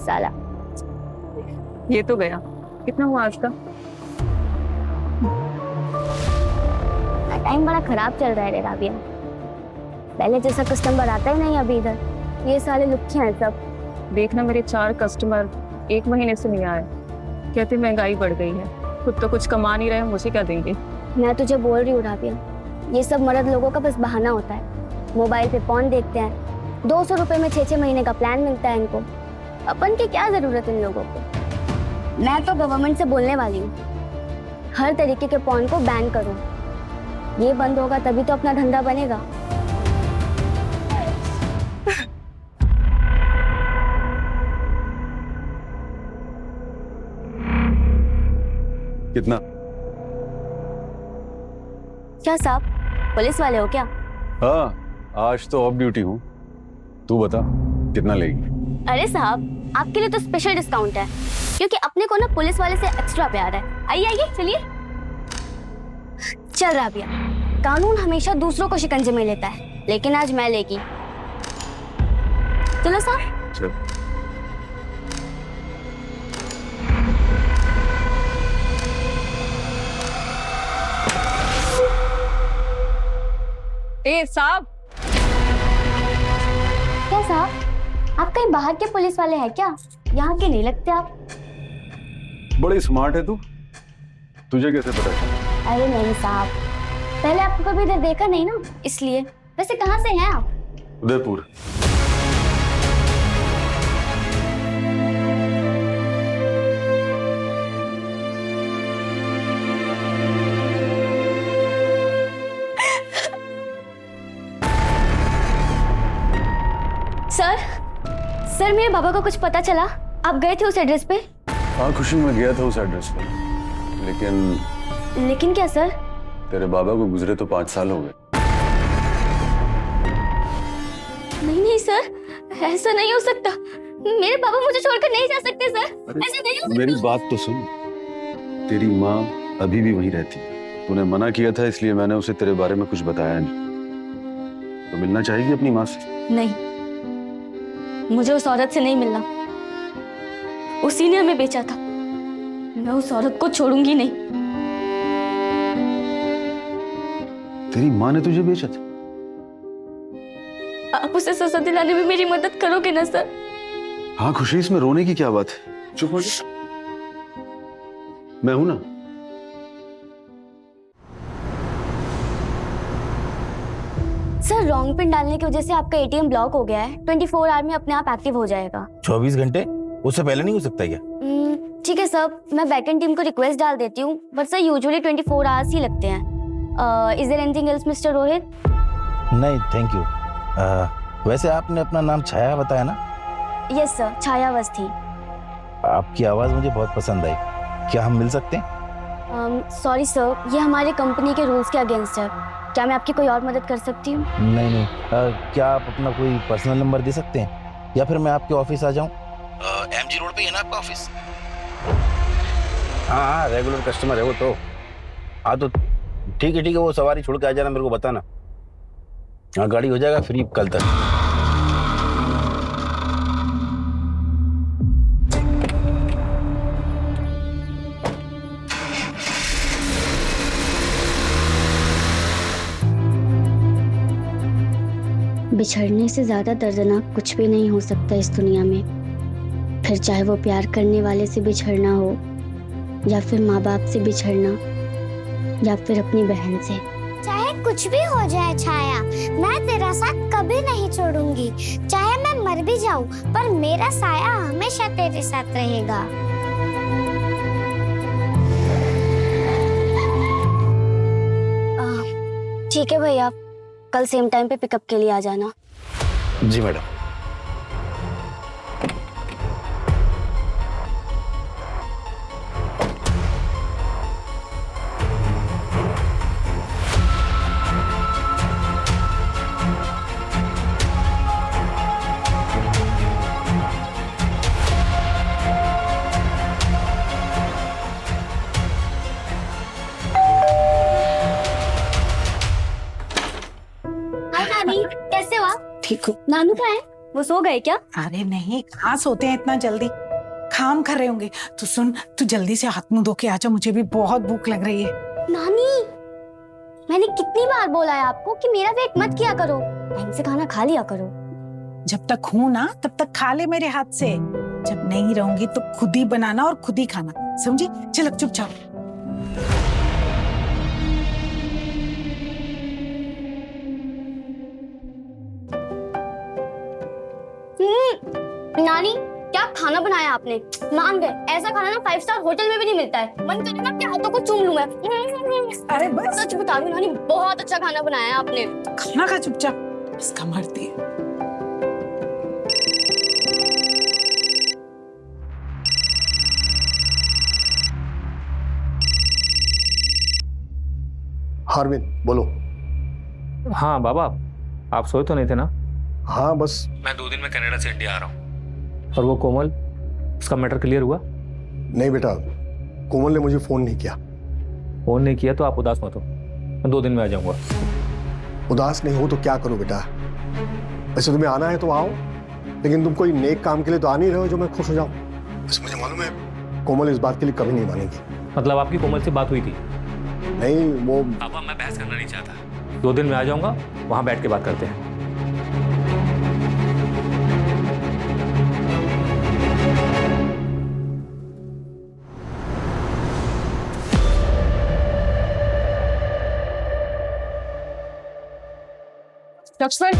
साला। ये तो गया। कितना हुआ आज का? टाइम बड़ा खराब चल रहा है रे राबिया। पहले जैसा कस्टमर आता ही नहीं अभी इधर। ये साले लुच्चे हैं सब। देखना, मेरे 4 कस्टमर 1 महीने से नहीं आए। कहते महंगाई बढ़ गई है, खुद तो कुछ कमा नहीं रहे, मुझे क्या देंगे? मैं तुझे बोल रही हूँ राबिया, ये सब मर्द लोगों का बस बहाना होता है। मोबाइल पे पॉर्न देखते हैं, 200 रुपए में 6-6 महीने का प्लान मिलता है इनको। अपन की क्या जरूरत इन लोगों को। मैं तो गवर्नमेंट से बोलने वाली हूँ, हर तरीके के पॉर्न को बैन करो। ये बंद होगा तभी तो अपना धंधा बनेगा। कितना? क्या साहब, पुलिस वाले हो क्या? हाँ, आज तो ऑफ ड्यूटी हूँ। तू बता कितना लेगी? अरे साहब, आपके लिए तो स्पेशल डिस्काउंट है, क्योंकि अपने को ना पुलिस वाले से एक्स्ट्रा प्यार है। आइए आइए, चलिए। चल राबिया, कानून हमेशा दूसरों को शिकंजे में लेता है, लेकिन आज मैं लेगी। चलो साहब। चल। ए साहब! क्या साहब, आप कहीं बाहर के पुलिस वाले हैं क्या? यहाँ के नहीं लगते आप। बड़ी स्मार्ट है तू, तुझे कैसे पता चला? अरे नहीं साहब, पहले आपको कभी इधर देखा नहीं ना, इसलिए। वैसे कहाँ से हैं आप? उदयपुर। सर मेरे बाबा को कुछ पता चला? आप गए थे उस एड्रेस पे? हाँ खुशी, मैं गया था उस एड्रेस पे, लेकिन क्या सर? तेरे बाबा को गुजरे तो 5 साल हो गए। नहीं सर, ऐसा नहीं हो सकता। मेरे बाबा मुझे छोड़कर नहीं जा सकते सर। ऐसा नहीं हो सकता। मेरी बात तो सुन, तेरी माँ अभी भी वहीं रहती है। तूने मना किया था, इसलिए मैंने उसे तेरे बारे में कुछ बताया नहीं। तो मिलना चाहेगी अपनी माँ से? नहीं, मुझे उस औरत से नहीं मिलना। उसी ने हमें बेचा था, मैं उस औरत को छोड़ूंगी नहीं। तेरी माँ ने तुझे बेचा था? आप उसे सजा दिलाने में मेरी मदद करोगे ना सर? हाँ खुशी, इसमें रोने की क्या बात है? चुप हो जा, मैं हूं ना। सर, रॉन्ग पिन डालने की वजह से आपका एटीएम ब्लॉक हो गया है। 24 आवर में अपने आप एक्टिव हो जाएगा। 24 घंटे? उससे पहले नहीं हो सकता क्या? ठीक है सर, मैं बैकएंड टीम को रिक्वेस्ट डाल देती हूँ, बट सर यूजुअली 24 आवर्स ही लगते हैं। Is there anything else mister Rohit? नहीं थैंक यू। वैसे आपने अपना नाम छाया बताया ना? यस सर, छाया अवस्थी। आपकी आवाज मुझे बहुत पसंद आई, क्या हम मिल सकते हैं? सॉरी सर, ये हमारे कंपनी के रूल्स के अगेंस्ट है। क्या मैं आपकी कोई और मदद कर सकती हूँ? नहीं। क्या आप अपना कोई पर्सनल नंबर दे सकते हैं, या फिर मैं आपके ऑफिस आ जाऊँ? MG रोड पे है ना आपका ऑफिस? हाँ, रेगुलर कस्टमर है वो तो। हाँ तो ठीक है, वो सवारी छोड़ के आ जाना, मेरे को बताना। हाँ, गाड़ी हो जाएगा फ्री कल तक। बिछड़ने से ज्यादा दर्दनाक कुछ भी नहीं हो सकता इस दुनिया में। फिर चाहे वो प्यार करने वाले से बिछड़ना हो, या फिर माँ बाप से बिछड़ना, या फिर अपनी बहन से। चाहे कुछ भी हो जाए छाया, मैं तेरा साथ कभी नहीं छोड़ूंगी। चाहे मैं मर भी जाऊं, पर मेरा साया हमेशा तेरे साथ रहेगा। ठीक है भैया, कल सेम टाइम पे पिकअप के लिए आ जाना। जी मैडम। हाय नानी, कैसे हो आप? ठीक हो? नानू कहाँ है? वो सो गए क्या? अरे नहीं, कहाँ सोते हैं इतना जल्दी, काम कर रहे होंगे। तू सुन, तू जल्दी से हाथ मुंह धो के आजा, मुझे भी बहुत भूख लग रही है। नानी, मैंने कितनी बार बोला है आपको कि मेरा वेट मत किया करो, टाइम से खाना खा लिया करो। जब तक हूं ना तब तक खा ले मेरे हाथ से, जब नहीं रहूंगी तो खुद ही बनाना और खुद ही खाना, समझी? चल अब चुपचाप। नानी, क्या खाना बनाया आपने? मान गए, ऐसा खाना ना 5 स्टार होटल में भी नहीं मिलता है। मन करे ना आपके हाथों को चूम लूं मैं। अरे बस, सच बता रही हूं नानी, बहुत अच्छा खाना बनाया है आपने। खाना खा चुपचाप, इसका मरती है। हार्विन बोलो। हाँ बाबा, आप सोए तो नहीं थे ना? हाँ बस मैं 2 दिन में कनाडा से इंडिया आ रहा हूँ। और वो कोमल, उसका मैटर क्लियर हुआ? नहीं बेटा, कोमल ने मुझे फोन नहीं किया। फोन नहीं किया तो आप उदास मत हो, मैं 2 दिन में आ जाऊंगा। उदास नहीं हो तो क्या करूं बेटा? वैसे तुम्हें आना है तो आओ, लेकिन तुम कोई नेक काम के लिए तो आ नहीं रहे हो जो मैं खुश हो जाऊं। बस मुझे मालूम है कोमल इस बात के लिए कभी नहीं मानेगी। मतलब आपकी कोमल से बात हुई थी? नहीं, वो पापा मैं बहस करना नहीं चाहता, 2 दिन में आ जाऊंगा, वहां बैठ के बात करते हैं। लक्ष्मण,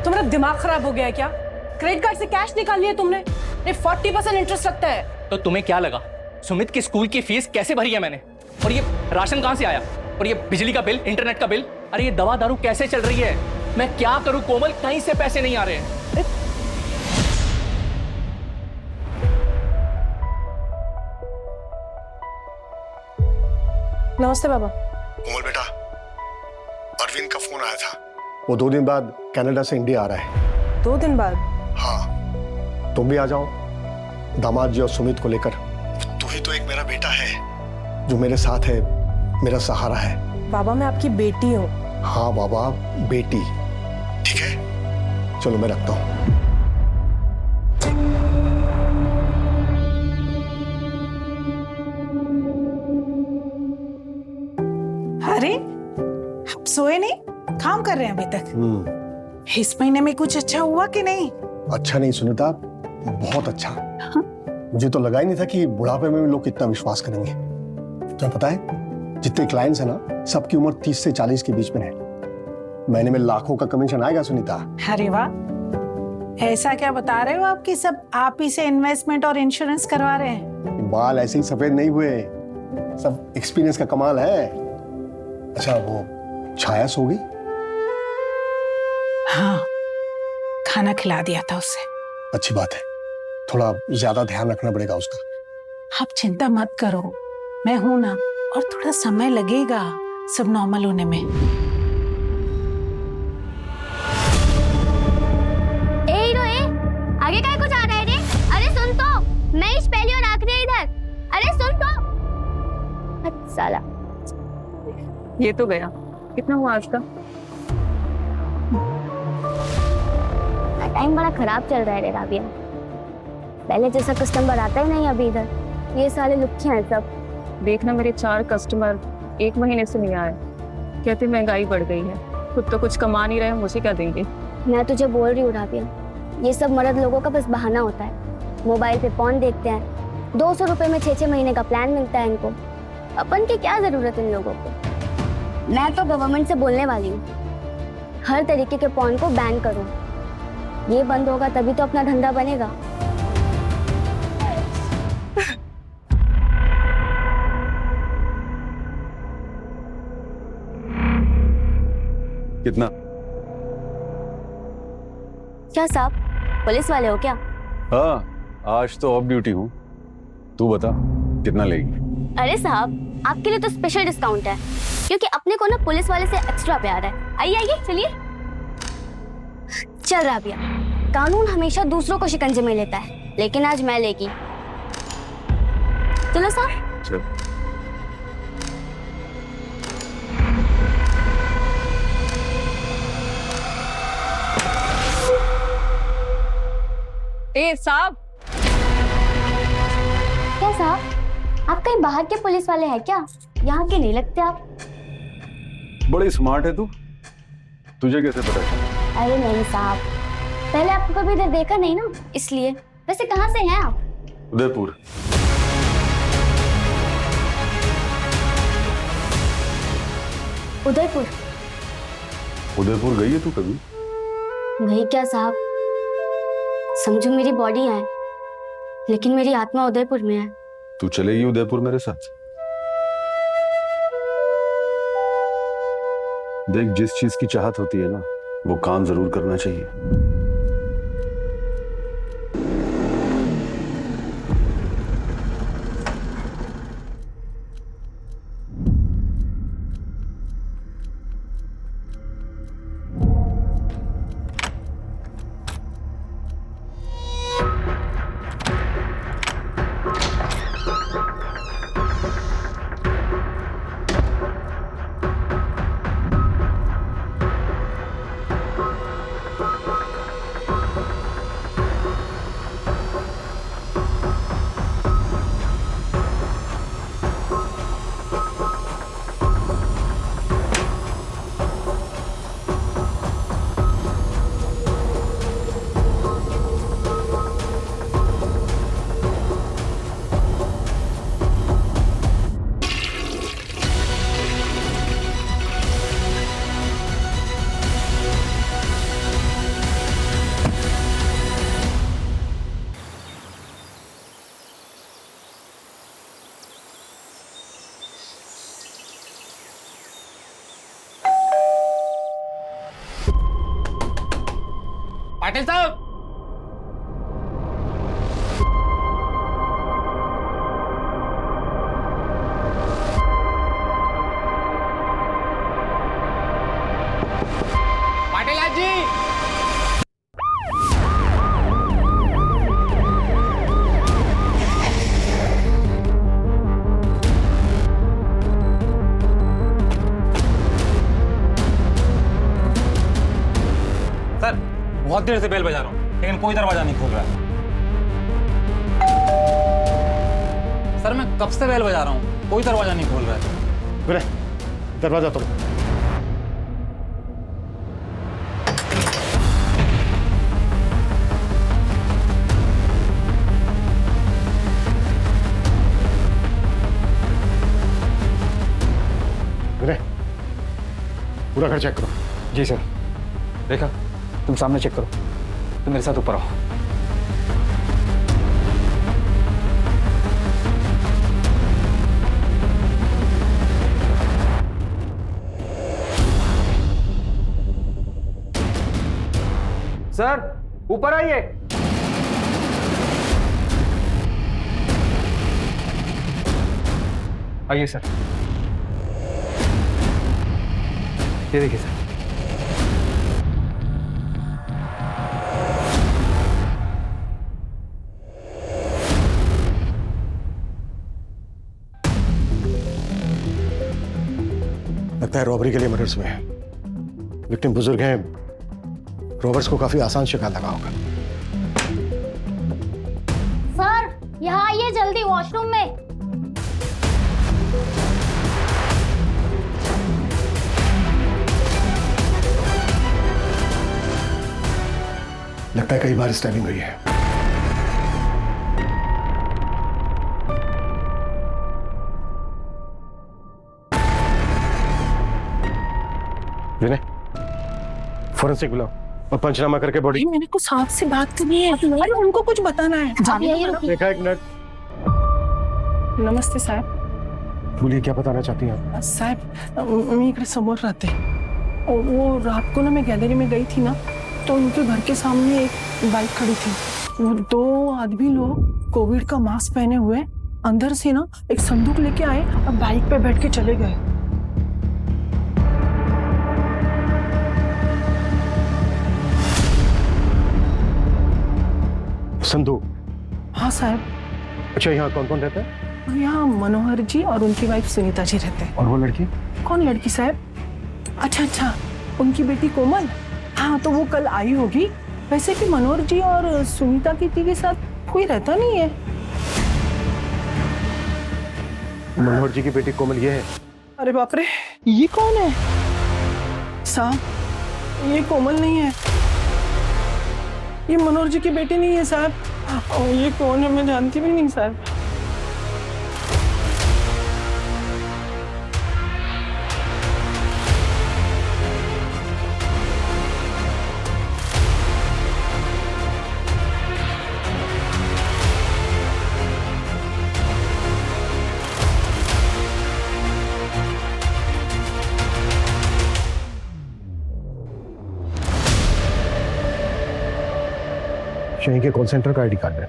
तुम्हारा दिमाग खराब हो गया है क्या? क्रेडिट कार्ड से कैश निकाल लिया तुमने? ये 40% इंटरेस्ट लगता है। तो तुम्हें क्या लगा सुमित की स्कूल की फीस कैसे भरी है मैंने? और ये राशन कहां से आया? और ये बिजली का बिल, इंटरनेट का बिल, अरे ये दवा दारू कैसे चल रही है? मैं क्या करूं कोमल, कहीं से पैसे नहीं आ रहे हैं। नमस्ते बाबा। कोमल बेटा, अरविंद का फोन आया था, वो 2 दिन बाद कनाडा से इंडिया आ रहा है। 2 दिन बाद? हाँ, तुम भी आ जाओ दामाद जी और सुमित को लेकर। तू ही तो एक मेरा बेटा है जो मेरे साथ है, मेरा सहारा है। बाबा मैं आपकी बेटी हूँ। हाँ बाबा, बेटी, ठीक है, चलो मैं रखता हूँ। अरे आप सोए नहीं, काम कर रहे हैं अभी तक? इस महीने में कुछ अच्छा हुआ कि नहीं? अच्छा नहीं सुनीता, बहुत अच्छा। मुझे तो लगा ही नहीं था कि बुढ़ापे में भी लोग इतना विश्वास करेंगे। तुम्हें पता है जितने क्लाइंट्स हैं ना, सबकी उम्र 30 से 40 के बीच में है। महीने में लाखों का कमीशन आएगा सुनीता। अरे वाह, ऐसा क्या बता रहे हो आप कि सब आप ही से इन्वेस्टमेंट और इंश्योरेंस करवा रहे हैं? बाल ऐसे ही सफेद नहीं हुए, सब एक्सपीरियंस का कमाल है। अच्छा वो छाया सो गई? हाँ, खाना खिला दिया था उसे। अच्छी बात है, थोड़ा ज्यादा ध्यान रखना पड़ेगा उसका। आप चिंता मत करो, मैं हूं ना, और थोड़ा समय लगेगा सब नॉर्मल होने में। ए हीरो ए, आगे क्या कुछ आ रहा है रे? अरे सुन तो, मैं इस पहली और आखिरी है इधर। अरे सुन तो। अच्छा साला, ये तो गया। कितना हुआ आज का? टाइम बड़ा खराब चल रहा है रे राबिया। पहले जैसा कस्टमर आता ही नहीं अभी इधर। ये साले लुच्चे हैं सब। देखना मेरे 4 कस्टमर 1 महीने से नहीं आए, कहते महंगाई बढ़ गई है, खुद तो कुछ कमा नहीं रहे, मुझे क्या देंगे? मैं तुझे बोल रही हूँ राबिया, ये सब मर्द लोगों का बस बहाना होता है। मोबाइल पे फोन देखते हैं, 200 रुपए में 6-6 महीने का प्लान मिलता है इनको। अपन की क्या जरूरत इन लोगों को? मैं तो गवर्नमेंट से बोलने वाली हूँ, हर तरीके के फोन को बैन करो। ये बंद होगा तभी तो अपना धंधा बनेगा। कितना? क्या साहब, पुलिस वाले हो क्या? हाँ, आज तो ऑफ ड्यूटी हूँ। तू बता कितना लेगी? अरे साहब, आपके लिए तो स्पेशल डिस्काउंट है, क्योंकि अपने को ना पुलिस वाले से एक्स्ट्रा प्यार है। आइए आइए चलिए। चल राबिया, कानून हमेशा दूसरों को शिकंजे में लेता है, लेकिन आज मैं लेगी। चलो साहब। चल। ए साहब, क्या साहब, आप कहीं बाहर के पुलिस वाले हैं क्या? यहाँ के नहीं लगते आप। बड़ी स्मार्ट है तू, तुझे कैसे पता चला? अरे नहीं साहब, पहले आपको कभी इधर देखा नहीं ना, इसलिए। वैसे कहाँ से हैं आप? उदयपुर। उदयपुर? उदयपुर गई है तू कभी? वही क्या साहब, समझो मेरी बॉडी है लेकिन मेरी आत्मा उदयपुर में है। तू चलेगी उदयपुर मेरे साथ? देख, जिस चीज की चाहत होती है ना, वो काम जरूर करना चाहिए। पाटिल साहब, पाटिल आज जी, सर बहुत देर से बेल बजा रहा हूँ लेकिन कोई दरवाजा नहीं खोल रहा है। सर मैं कब से बेल बजा रहा हूँ, कोई दरवाजा नहीं खोल रहा है। विनय, दरवाजा तोड़ो। विनय, पूरा घर चेक करो। जी सर। देखा, तुम सामने चेक करो, तुम मेरे साथ ऊपर आओ। सर ऊपर आइए। आइए सर, ये देखिए सर। लगता है रॉबरी के लिए मर्डर्स में है। विक्टिम बुजुर्ग हैं, रॉबर्स को काफी आसान शिकार लगा होगा। सर, यहाँ आइए जल्दी, वॉशरूम में। लगता है कई बार स्टैबिंग हुई है। विनय, फोरेंसिक बुलाओ और पंचनामा करके बॉडी। मैंने कुछ साहब से बात करनी है, अरे उनको कुछ बताना है। देखा, एक मिनट। नमस्ते साहब। बोलिए, क्या बताना चाहती हैं आप? साहब मी इकडे समोर राहते और वो रात को ना मैं गैलरी में गई थी ना, तो उनके घर के सामने एक बाइक खड़ी थी। वो 2 आदमी लोग कोविड का मास्क पहने हुए अंदर से ना एक संदूक लेके आए और बाइक पे बैठ के चले गए। संदूक? हाँ साहब। अच्छा, यहाँ कौन कौन रहता है? यहाँ मनोहर जी और उनकी वाइफ सुनीता जी रहते हैं। और वो लड़की? कौन लड़की साहब? अच्छा, उनकी बेटी कोमल। हाँ, तो वो कल आई होगी वैसे भी मनोहर जी और सुनीता की के साथ कोई रहता नहीं है। मनोहर जी की बेटी कोमल ये है? अरे बाप रे, ये कौन है? साहब, ये कोमल नहीं है, ये मनोहर जी की बेटी नहीं है साहब। और ये कौन है मैं जानती भी नहीं साहब। यहीं के कॉल सेंटर का आईडी कार्ड है।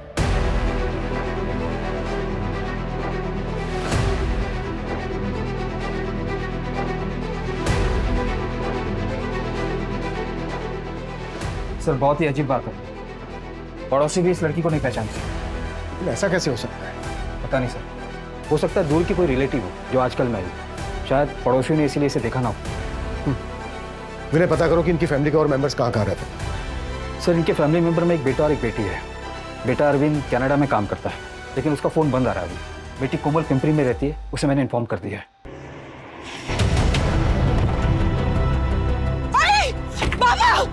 सर बहुत ही अजीब बात है, पड़ोसी भी इस लड़की को नहीं पहचानते। लेकिन ऐसा कैसे हो सकता है? पता नहीं सर, हो सकता है दूर की कोई रिलेटिव हो जो आजकल मैं शायद पड़ोसियों ने इसीलिए इसे देखा ना हो। विनय, पता करो कि इनकी फैमिली के और मेंबर्स कहाँ कहाँ रहते हैं। सर इनके फैमिली मेंबर में एक बेटा और एक बेटी है। बेटा अरविंद कनाडा में काम करता है, लेकिन उसका फ़ोन बंद आ रहा है अभी। बेटी कोमल पिंपरी में रहती है, उसे मैंने इन्फॉर्म कर दिया है। बाबा!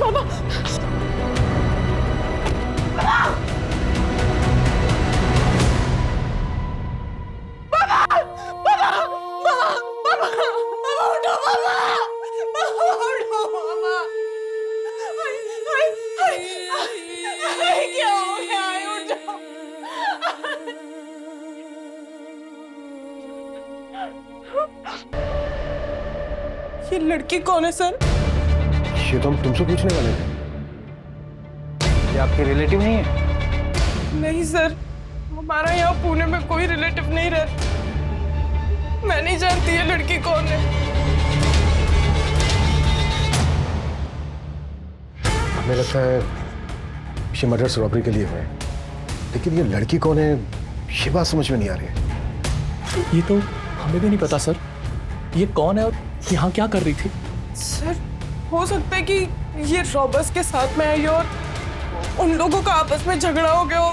बाबा! ये लड़की कौन है सर? ये तो हम तुमसे पूछने वाले थे। ये आपके रिलेटिव नहीं है? नहीं सर, हमारा यहाँ पुणे में कोई रिलेटिव नहीं रहता। मैं नहीं जानती ये लड़की कौन है। हमें लगता है ये मर्डर रॉबरी के लिए हुए, लेकिन ये लड़की कौन है ये बात समझ में नहीं आ रही है। ये तो हमें भी नहीं पता सर, ये कौन है और यहाँ क्या कर रही थी? सर, हो सकता है कि ये रॉबर्स के साथ में आई और उन लोगों का आपस में झगड़ा हो गया हो,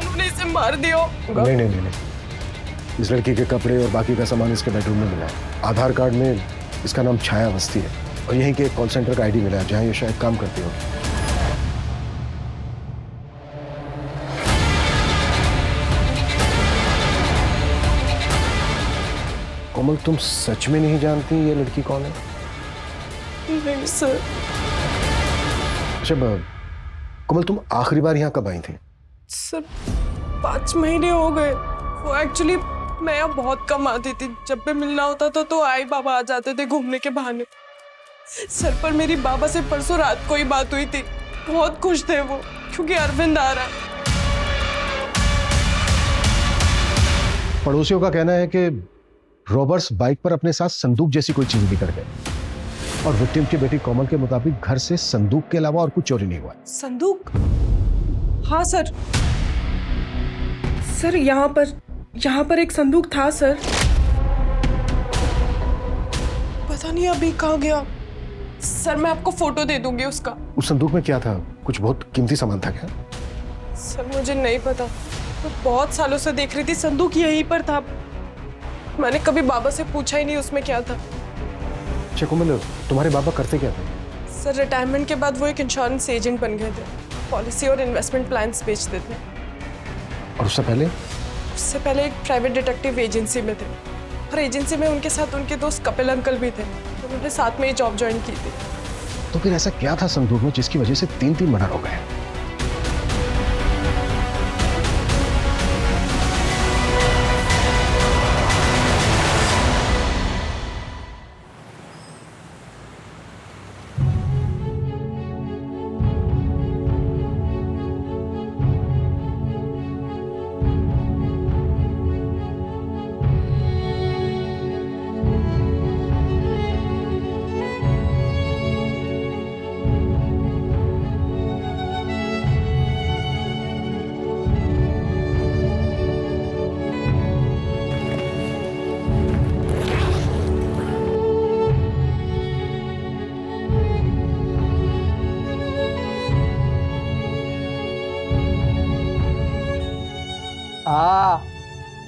उन्होंने इसे मार दिया हो। नहीं, इस लड़की के कपड़े और बाकी का सामान इसके बेडरूम में मिला है। आधार कार्ड में इसका नाम छाया अवस्थी है और यहीं के कॉल सेंटर का आईडी मिला है जहाँ ये शायद काम करती हो। कोमल, तुम सच में नहीं जानती ये लड़की कौन है? नहीं सर। अच्छा कोमल, तुम आखिरी बार यहाँ कब आई थी? सर 5 महीने हो गए। वो एक्चुअली मैं यहाँ बहुत कम आती थी। जब भी मिलना होता था तो आई बाबा आ जाते थे घूमने के बहाने। सर, पर मेरी बाबा से परसों रात को ही बात हुई थी। बहुत खुश थे वो, क्योंकि अरविंद आ रहा है। पड़ोसियों का कहना है कि रॉबर्ट्स बाइक पर अपने साथ संदूक जैसी कोई चीज लेकर गए और विक्टिम की बेटी कोमल के मुताबिक घर से संदूक के अलावा और कुछ चोरी नहीं हुआ। संदूक? हाँ सर, यहाँ पर एक संदूक था सर। पता नहीं अभी कहाँ गया। सर, मैं आपको फोटो दे दूंगी उसका। उस संदूक में क्या था? कुछ बहुत कीमती सामान था क्या? सर, मुझे नहीं पता। मैं बहुत सालों से देख रही थी, संदूक यहीं पर था। मैंने कभी बाबा से पूछा ही नहीं उसमें क्या था। अच्छा कोमल, तुम्हारे बाबा करते क्या थे? सर, रिटायरमेंट के बाद वो एक इंश्योरेंस एजेंट बन गए थे। पॉलिसी और इन्वेस्टमेंट प्लान्स बेचते थे। और उससे पहले? उससे पहले एक प्राइवेट डिटेक्टिव एजेंसी में थे और एजेंसी में उनके साथ उनके दोस्त कपिल अंकल भी थे। उन्होंने साथ में ही जॉब ज्वाइन की थी। तो फिर ऐसा क्या था संदूक में जिसकी वजह से 3 मर्डर हो गए?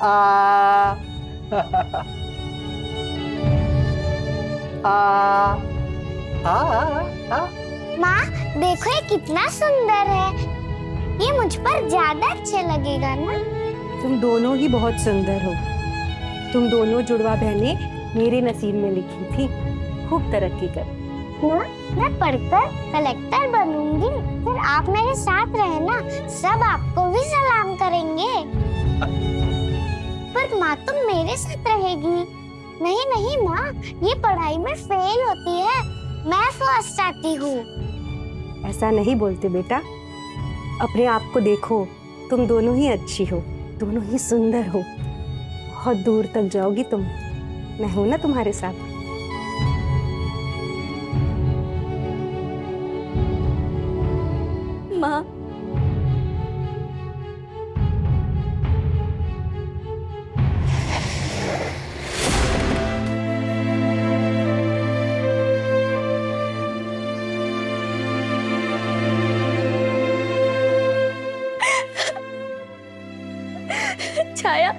आ आ आ माँ देखो ये कितना सुंदर है, ये मुझ पर ज्यादा अच्छे लगेगा ना। तुम दोनों ही बहुत सुंदर हो। तुम दोनों जुड़वा बहनें मेरे नसीब में लिखी थी। खूब तरक्की कर। माँ मैं पढ़कर कलेक्टर बनूंगी, फिर आप मेरे साथ रहना, सब आपको भी सलाम करेंगे। पर माँ तुम मेरे साथ रहेगी? नहीं नहीं माँ, ये पढ़ाई में फेल होती है, मैं फर्स्ट आती हूँ। ऐसा नहीं बोलते बेटा, अपने आप को देखो, तुम दोनों ही अच्छी हो, दोनों ही सुंदर हो। बहुत दूर तक जाओगी तुम, मैं हूं ना तुम्हारे साथ। माँ छाया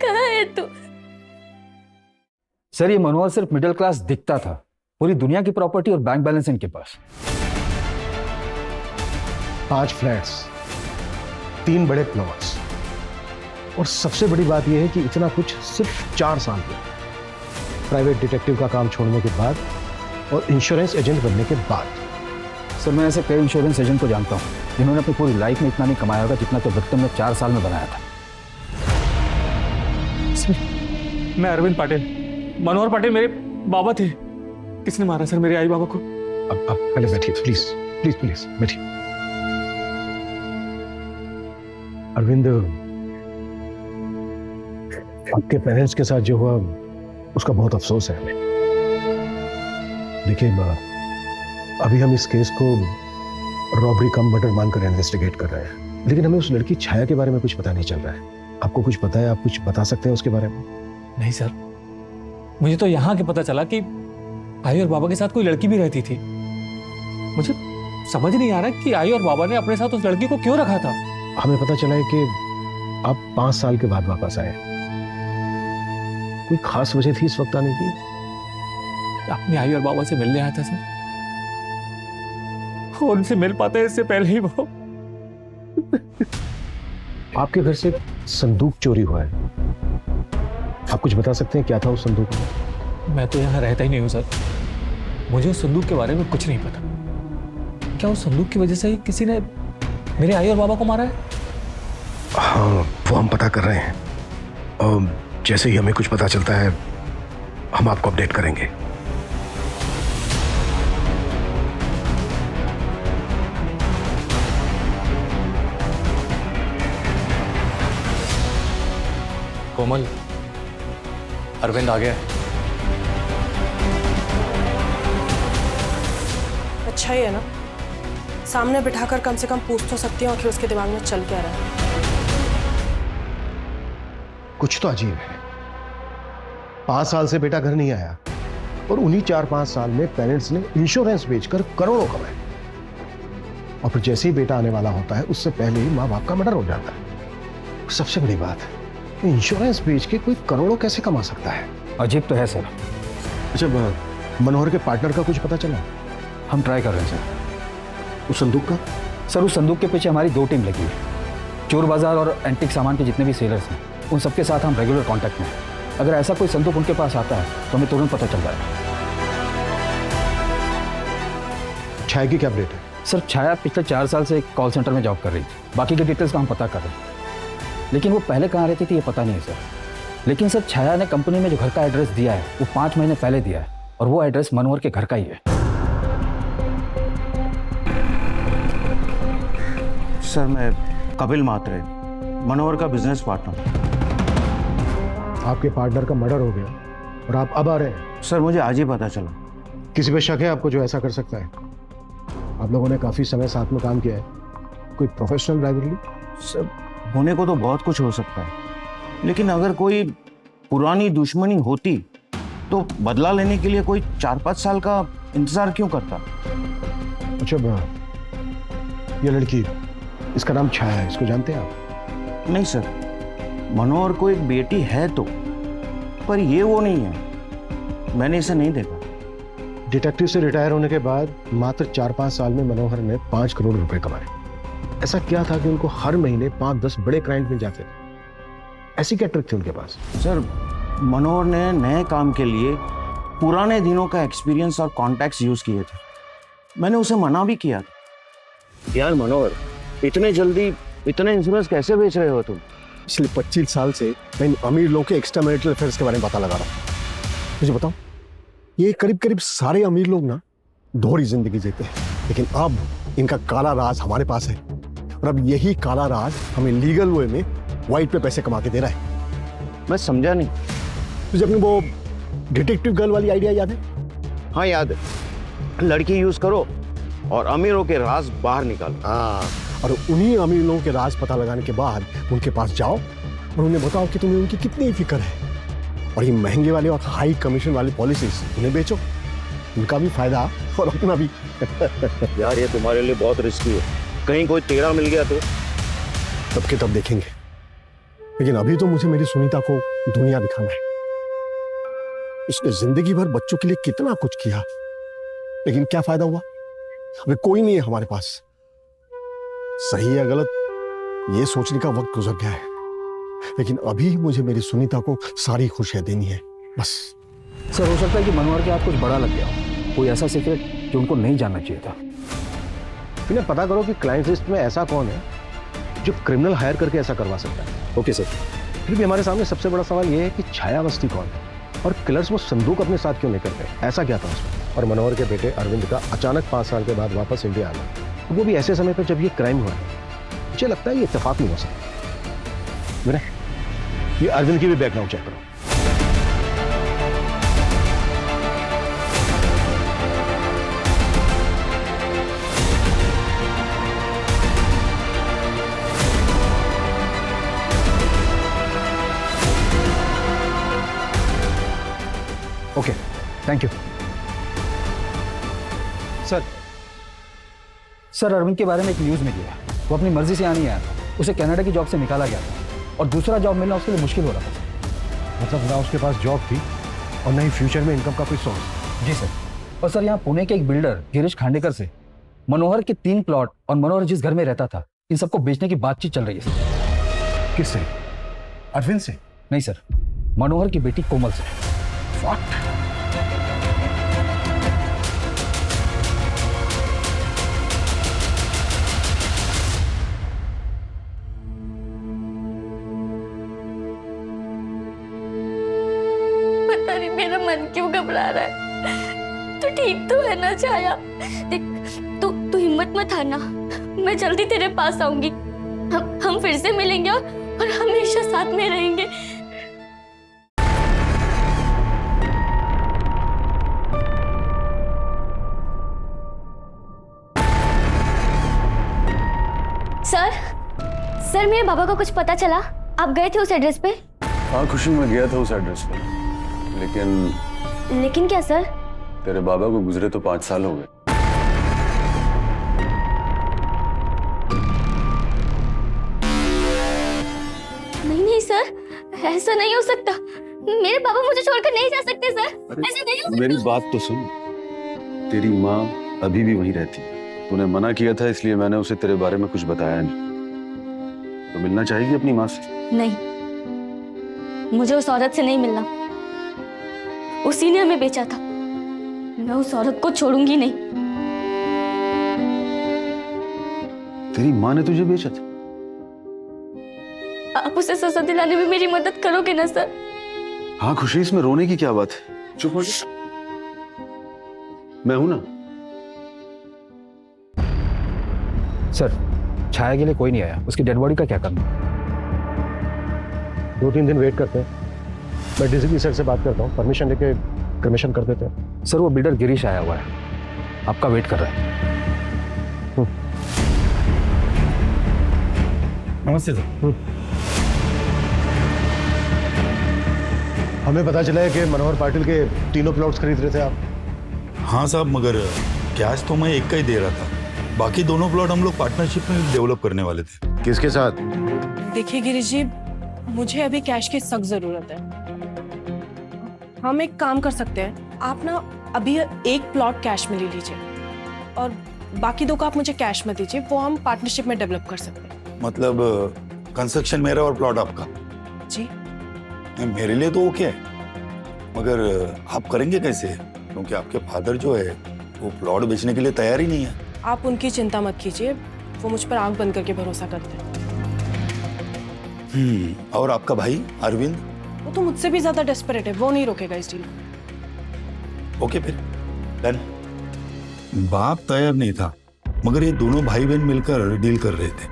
कहाँ है तू? सर ये मनोहर सिर्फ मिडिल क्लास दिखता था, पूरी दुनिया की प्रॉपर्टी और बैंक बैलेंस इनके पास। 5 फ्लैट्स, 3 बड़े प्लॉट्स, और सबसे बड़ी बात यह है कि इतना कुछ सिर्फ 4 साल में। प्राइवेट डिटेक्टिव का काम छोड़ने के बाद और इंश्योरेंस एजेंट बनने के बाद। सर मैं ऐसे कई इंश्योरेंस एजेंट को जानता हूँ जिन्होंने अपनी पूरी लाइफ में इतना नहीं कमाया होगा जितना तो विक्रम ने 4 साल में बनाया था। मैं अरविंद पाटिल, मनोहर पाटिल मेरे बाबा थे। किसने मारा सर मेरे आई बाबा को? अब पहले बैठिए प्लीज प्लीज प्लीज बैठिए। अरविंद, आपके पेरेंट्स के साथ जो हुआ उसका बहुत अफसोस है हमें। देखिए अभी हम इस केस को रॉबरी कम मर्डर मानकर इन्वेस्टिगेट कर रहे हैं, लेकिन हमें उस लड़की छाया के बारे में कुछ पता नहीं चल रहा है। आपको कुछ पता है? आप कुछ बता सकते हैं उसके बारे में? नहीं सर, मुझे तो यहाँ के पता चला कि आई और बाबा के साथ कोई लड़की भी रहती थी। मुझे समझ नहीं आ रहा कि आई और बाबा ने अपने साथ उस लड़की को क्यों रखा था। हमें पता चला है कि आप 5 साल के बाद वापस आए। कोई खास वजह थी इस वक्त आने की? अपनी आई और बाबा से मिलने आया था सर, उनसे मिल पाते हैं इससे पहले ही वो। आपके घर से एक संदूक चोरी हुआ है, आप कुछ बता सकते हैं क्या था उस संदूक में? मैं तो यहाँ रहता ही नहीं हूँ सर, मुझे उस संदूक के बारे में कुछ नहीं पता। क्या उस संदूक की वजह से किसी ने मेरे आई और बाबा को मारा है? हाँ, वो हम पता कर रहे हैं, और जैसे ही हमें कुछ पता चलता है हम आपको अपडेट करेंगे। कोमल, अरविंद आ गया है। अच्छा ही है ना, सामने बिठाकर कम से कम पूछ तो सकती हूँ कि उसके दिमाग में चल क्या रहा है। कुछ तो अजीब है। 5 साल से बेटा घर नहीं आया, और उन्हीं 4-5 साल में पेरेंट्स ने इंश्योरेंस बेचकर करोड़ों कमाए, और फिर जैसे ही बेटा आने वाला होता है उससे पहले ही माँ बाप का मर्डर हो जाता है। सबसे बड़ी बात है, इंश्योरेंस बेच के कोई करोड़ों कैसे कमा सकता है? अजीब तो है सर। अच्छा, मनोहर के पार्टनर का कुछ पता चला? हम ट्राई कर रहे हैं सर। उस संदूक का? सर उस संदूक के पीछे हमारी 2 टीम लगी है। चोर बाजार और एंटीक सामान के जितने भी सेलर्स हैं उन सबके साथ हम रेगुलर कांटेक्ट में हैं। अगर ऐसा कोई संदूक उनके पास आता है तो हमें तुरंत पता चल जाएगा। छाया की क्या अपडेट है? सर छाया पिछले 4 साल से एक कॉल सेंटर में जॉब कर रही थी। बाकी के डिटेल्स का हम पता कर रहे हैं, लेकिन वो पहले कहाँ रहती थी ये पता नहीं है सर। लेकिन सर छाया ने कंपनी में जो घर का एड्रेस दिया है वो 5 महीने पहले दिया है, और वो एड्रेस मनोहर के घर का ही है। सर मैं कपिल मात्रे, मनोहर का बिजनेस पार्टनर। आपके पार्टनर का मर्डर हो गया और आप अब आ रहे हैं? सर मुझे आज ही पता चला। किसी पे शक है आपको जो ऐसा कर सकता है? आप लोगों ने काफी समय साथ में काम किया है, कोई प्रोफेशनल राइवलरी? सर होने को तो बहुत कुछ हो सकता है, लेकिन अगर कोई पुरानी दुश्मनी होती तो बदला लेने के लिए कोई 4-5 साल का इंतजार क्यों करता? अच्छा, ये लड़की, इसका नाम छाया है, इसको जानते हैं आप? नहीं सर, मनोहर को एक बेटी है तो, पर ये वो नहीं है। मैंने इसे नहीं देखा। डिटेक्टिव से रिटायर होने के बाद मात्र 4-5 साल में मनोहर ने 5 करोड़ रुपए कमाए। ऐसा क्या था कि उनको हर महीने 5-10 बड़े क्लाइंट मिल जाते थे? ऐसी क्या ट्रिक थी उनके पास? सर, मनोहर ने नए काम के लिए पुराने दिनों का एक्सपीरियंस और कॉन्टैक्ट्स यूज किए थे। मैंने उसे मना भी किया था। यार मनोहर, इतने जल्दी इतने इंश्योरेंस कैसे बेच रहे हो तुम? पिछले 25 साल से मैं इन अमीर लोगों के एक्स्ट्रा मैरिटल अफेयर्स के बारे में पता लगा रहा हूँ। मुझे बताओ, ये करीब करीब सारे अमीर लोग ना दोहरी जिंदगी जीते हैं, लेकिन अब इनका काला राज हमारे पास है और अब यही काला राज हमें लीगल वे में वाइट पे पैसे कमा के दे रहा है। मैं समझा नहीं। तुझे अपनी वो डिटेक्टिव गर्ल वाली आइडिया याद है? हाँ याद है। लड़की यूज करो और अमीरों के राज बाहर निकालो। हाँ, और उन्हीं अमीर लोगों के राज पता लगाने के बाद उनके पास जाओ और उन्हें बताओ कि तुम्हें उनकी कितनी फिक्र है, और ये महंगे वाले और हाई कमीशन वाली पॉलिसीज उन्हें बेचो, उनका भी फायदा और अपना भी। यार ये तुम्हारे लिए बहुत रिस्की है, कहीं कोई तेरा मिल गया तो? तब के तब देखेंगे, लेकिन अभी तो मुझे मेरी सुनीता को दुनिया दिखाना है। इसने जिंदगी भर बच्चों के लिए कितना कुछ किया, लेकिन क्या फायदा हुआ? अभी कोई नहीं है हमारे पास। सही या गलत ये सोचने का वक्त गुजर गया है, लेकिन अभी मुझे मेरी सुनीता को सारी खुशियां देनी है, बस। सर, हो सकता है कि मनोहर के हाथ कुछ बड़ा लग गया हो, कोई ऐसा सीक्रेट जो उनको नहीं जानना चाहिए था। इन्हें पता करो कि क्लाइंट लिस्ट में ऐसा कौन है जो क्रिमिनल हायर करके ऐसा करवा सकता है। Okay sir. फिर भी हमारे सामने सबसे बड़ा सवाल ये है कि छाया अवस्थी कौन है, और किलर्स वो संदूक अपने साथ क्यों लेकर गए? ऐसा क्या था उसमें? और मनोहर के बेटे अरविंद का अचानक 5 साल के बाद वापस इंडिया आना, वो भी ऐसे समय पर जब ये क्राइम हुआ है। मुझे लगता है ये इत्तेफाक नहीं हो सकता। विनय, ये अरविंद की भी बैकग्राउंड चेक करो। Okay, thank you. Sir, Arvind के बारे में एक न्यूज़ मिली है। वो अपनी मर्जी से यहाँ नहीं आया था, उसे कनाडा की जॉब से निकाला गया था और दूसरा जॉब मिलना उसके लिए मुश्किल हो रहा था। मतलब ना उसके पास जॉब थी और ना ही फ्यूचर में इनकम का कोई सोर्स। जी सर। और सर, यहाँ पुणे के एक बिल्डर गिरीश खांडेकर से मनोहर के 3 प्लॉट और मनोहर जिस घर में रहता था, इन सबको बेचने की बातचीत चल रही है सर। किससे? अरविंद से? नहीं सर, मनोहर की बेटी कोमल से। What? पता नहीं मेरा मन क्यों घबरा रहा है। तू ठीक तो है ना छाया? देख, तू हिम्मत मत हारना, मैं जल्दी तेरे पास आऊंगी। हम फिर से मिलेंगे और हमेशा साथ में रहेंगे। सर, मेरे बाबा को कुछ पता चला? आप गए थे उस एड्रेस पे? हाँ खुशी, मैं गया था उस एड्रेस पे, लेकिन क्या सर? तेरे बाबा को गुजरे तो 5 साल हो गए। नहीं सर, ऐसा नहीं हो सकता। मेरे बाबा मुझे छोड़कर नहीं जा सकते सर, ऐसा नहीं हो सकता। मेरी बात तो सुन, तेरी माँ अभी भी वहीं रहती है। तूने मना किया था, इसलिए मैंने उसे तेरे बारे में कुछ बताया नहीं। तो मिलना चाहेगी अपनी माँ से? नहीं, मुझे उस औरत से नहीं मिलना। उसी ने हमें बेचा था, मैं उस औरत को छोड़ूंगी नहीं। तेरी माँ ने तुझे बेचा था? आप उसे सजा दिलाने में मेरी मदद करोगे ना सर? हाँ खुशी, इसमें रोने की क्या बात है? चुप हो जा, मैं हूं ना। सर, छाया के लिए कोई नहीं आया, उसकी डेड बॉडी का क्या करना? 2-3 दिन वेट करते हैं। मैं डीसीपी सर से बात करता हूँ, परमिशन लेके क्रिमेशन कर देते हैं। सर, वो बिल्डर गिरीश आया हुआ है, आपका वेट कर रहा है। नमस्ते सर। हमें पता चला है कि मनोहर पाटिल के 3 प्लॉट्स खरीद रहे थे आप। हाँ साहब, मगर कैश तो मैं एक का ही दे रहा था, बाकी 2 प्लॉट हम लोग पार्टनरशिप में डेवलप करने वाले थे। किसके साथ? देखिए गिरीश जी, मुझे अभी कैश की सख्त जरूरत है। हम एक काम कर सकते हैं, आप ना अभी एक प्लॉट कैश में ले लीजिए और बाकी 2 का आप मुझे कैश में दीजिए, वो हम पार्टनरशिप में डेवलप कर सकते हैं। मतलब कंस्ट्रक्शन मेरा और प्लॉट आपका? जी। मेरे लिए तो ओके है, मगर आप करेंगे कैसे? क्योंकि आपके फादर जो है वो प्लॉट बेचने के लिए तैयार ही नहीं है। आप उनकी चिंता मत कीजिए, वो मुझ पर आंख बंद करके भरोसा करते हैं। और आपका भाई अरविंद? वो तो मुझसे भी ज्यादा डेस्परेट है, वो नहीं रोकेगा इस डील को। ओके फिर डन। बाप तैयार नहीं था, मगर ये दोनों भाई बहन मिलकर डील कर रहे थे।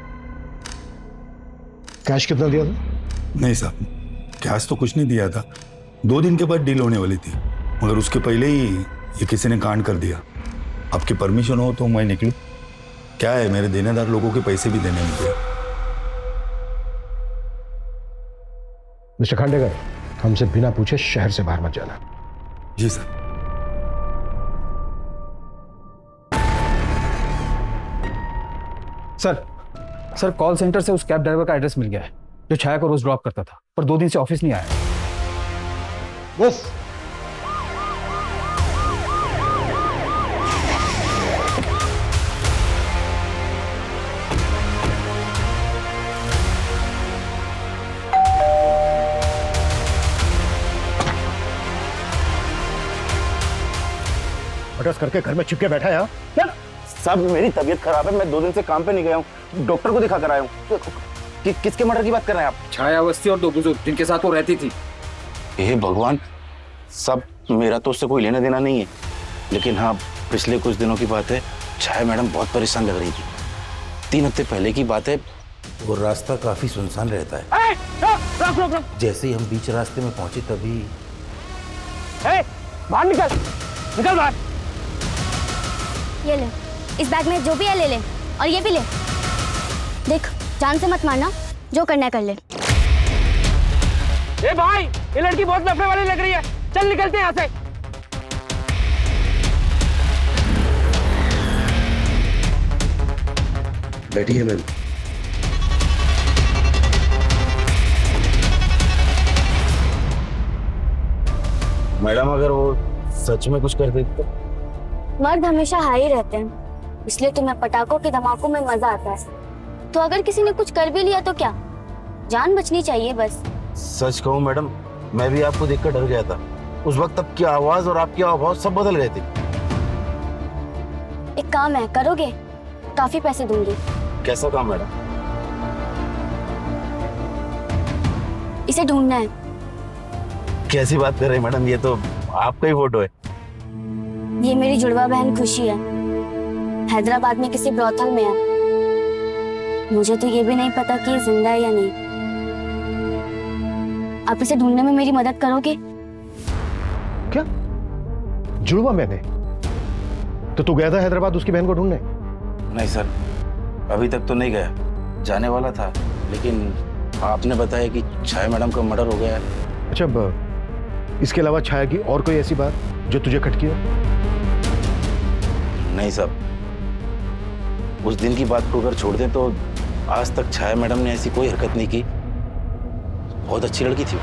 कैश कितना दिया था? नहीं साहब, कैश तो कुछ नहीं दिया था। 2 दिन के बाद डील होने वाली थी, मगर उसके पहले ही ये किसी ने कांड कर दिया। आपकी परमिशन हो तो मैं निकलूं? क्या है, मेरे देनेदार लोगों के पैसे भी देने मुझे। मिस्टर खांडेकर, हमसे बिना पूछे शहर से बाहर मत जाना। जी सर। सर कॉल सेंटर से उस कैब ड्राइवर का एड्रेस मिल गया है जो छाया को रोज ड्रॉप करता था, पर 2 दिन से ऑफिस नहीं आया। बस बटस करके घर में चिपके बैठा है। साहब मेरी तबीयत खराब है, मैं 2 दिन से काम पे नहीं गया हूँ, डॉक्टर को दिखा कर आया हूँ। किसके मर्डर की बात कर रहे हैं आप? छाया अवस्थी और 2 बुजुर्ग जिनके साथ वो रहती थी। हे भगवान, सब मेरा तो उससे कोई लेना देना नहीं है, लेकिन हाँ पिछले कुछ दिनों की बात है, छाया मैडम बहुत परेशान लग रही थी। 3 हफ्ते पहले की बात है, वो रास्ता काफी सुनसान रहता है। जैसे ही हम बीच रास्ते में पहुंचे तभी बाहर निकल बाहर। ये ले, इस बैग में जो भी है ले ले, और ये भी ले। देख, जान से मत मारना, जो करना है कर ले। ए भाई, ये लड़की बहुत नफरे वाली लग रही है, चल निकलते हैं यहाँ से। बैठिए मैम। मैडम अगर वो सच में कुछ कर देते तो? मर्द हमेशा हाई रहते हैं, इसलिए तुम्हें पटाखों के धमाकों में मजा आता है। तो अगर किसी ने कुछ कर भी लिया तो क्या, जान बचनी चाहिए बस। सच कहूँ मैडम, मैं भी आपको देखकर डर गया था। उस वक्त आपकी आवाज और आपके हाव सब बदल गए थे। एक काम है, करोगे? काफी पैसे दूंगी। कैसा काम मैडम? इसे ढूंढना है। कैसी बात कर रहे हैं मैडम, ये तो आपका ही फोटो है। ये मेरी जुड़वा बहन खुशी है, हैदराबाद में किसी ब्रॉथल में है। मुझे तो ये भी नहीं पता कि ये जिंदा है या नहीं। आप इसे ढूंढने में मेरी मदद करोगे? क्या जुड़वा मैंने? तो तू गया था हैदराबाद उसकी बहन को ढूंढने? नहीं सर, अभी तक तो नहीं गया, जाने वाला था, लेकिन आपने बताया कि छाया मैडम का मर्डर हो गया है। अच्छा, इसके अलावा छाया की और कोई ऐसी बात जो तुझे खटकी हो? नहीं साहब, उस दिन की बात को अगर छोड़ दें तो आज तक छाया मैडम ने ऐसी कोई हरकत नहीं की। बहुत अच्छी लड़की थी वो।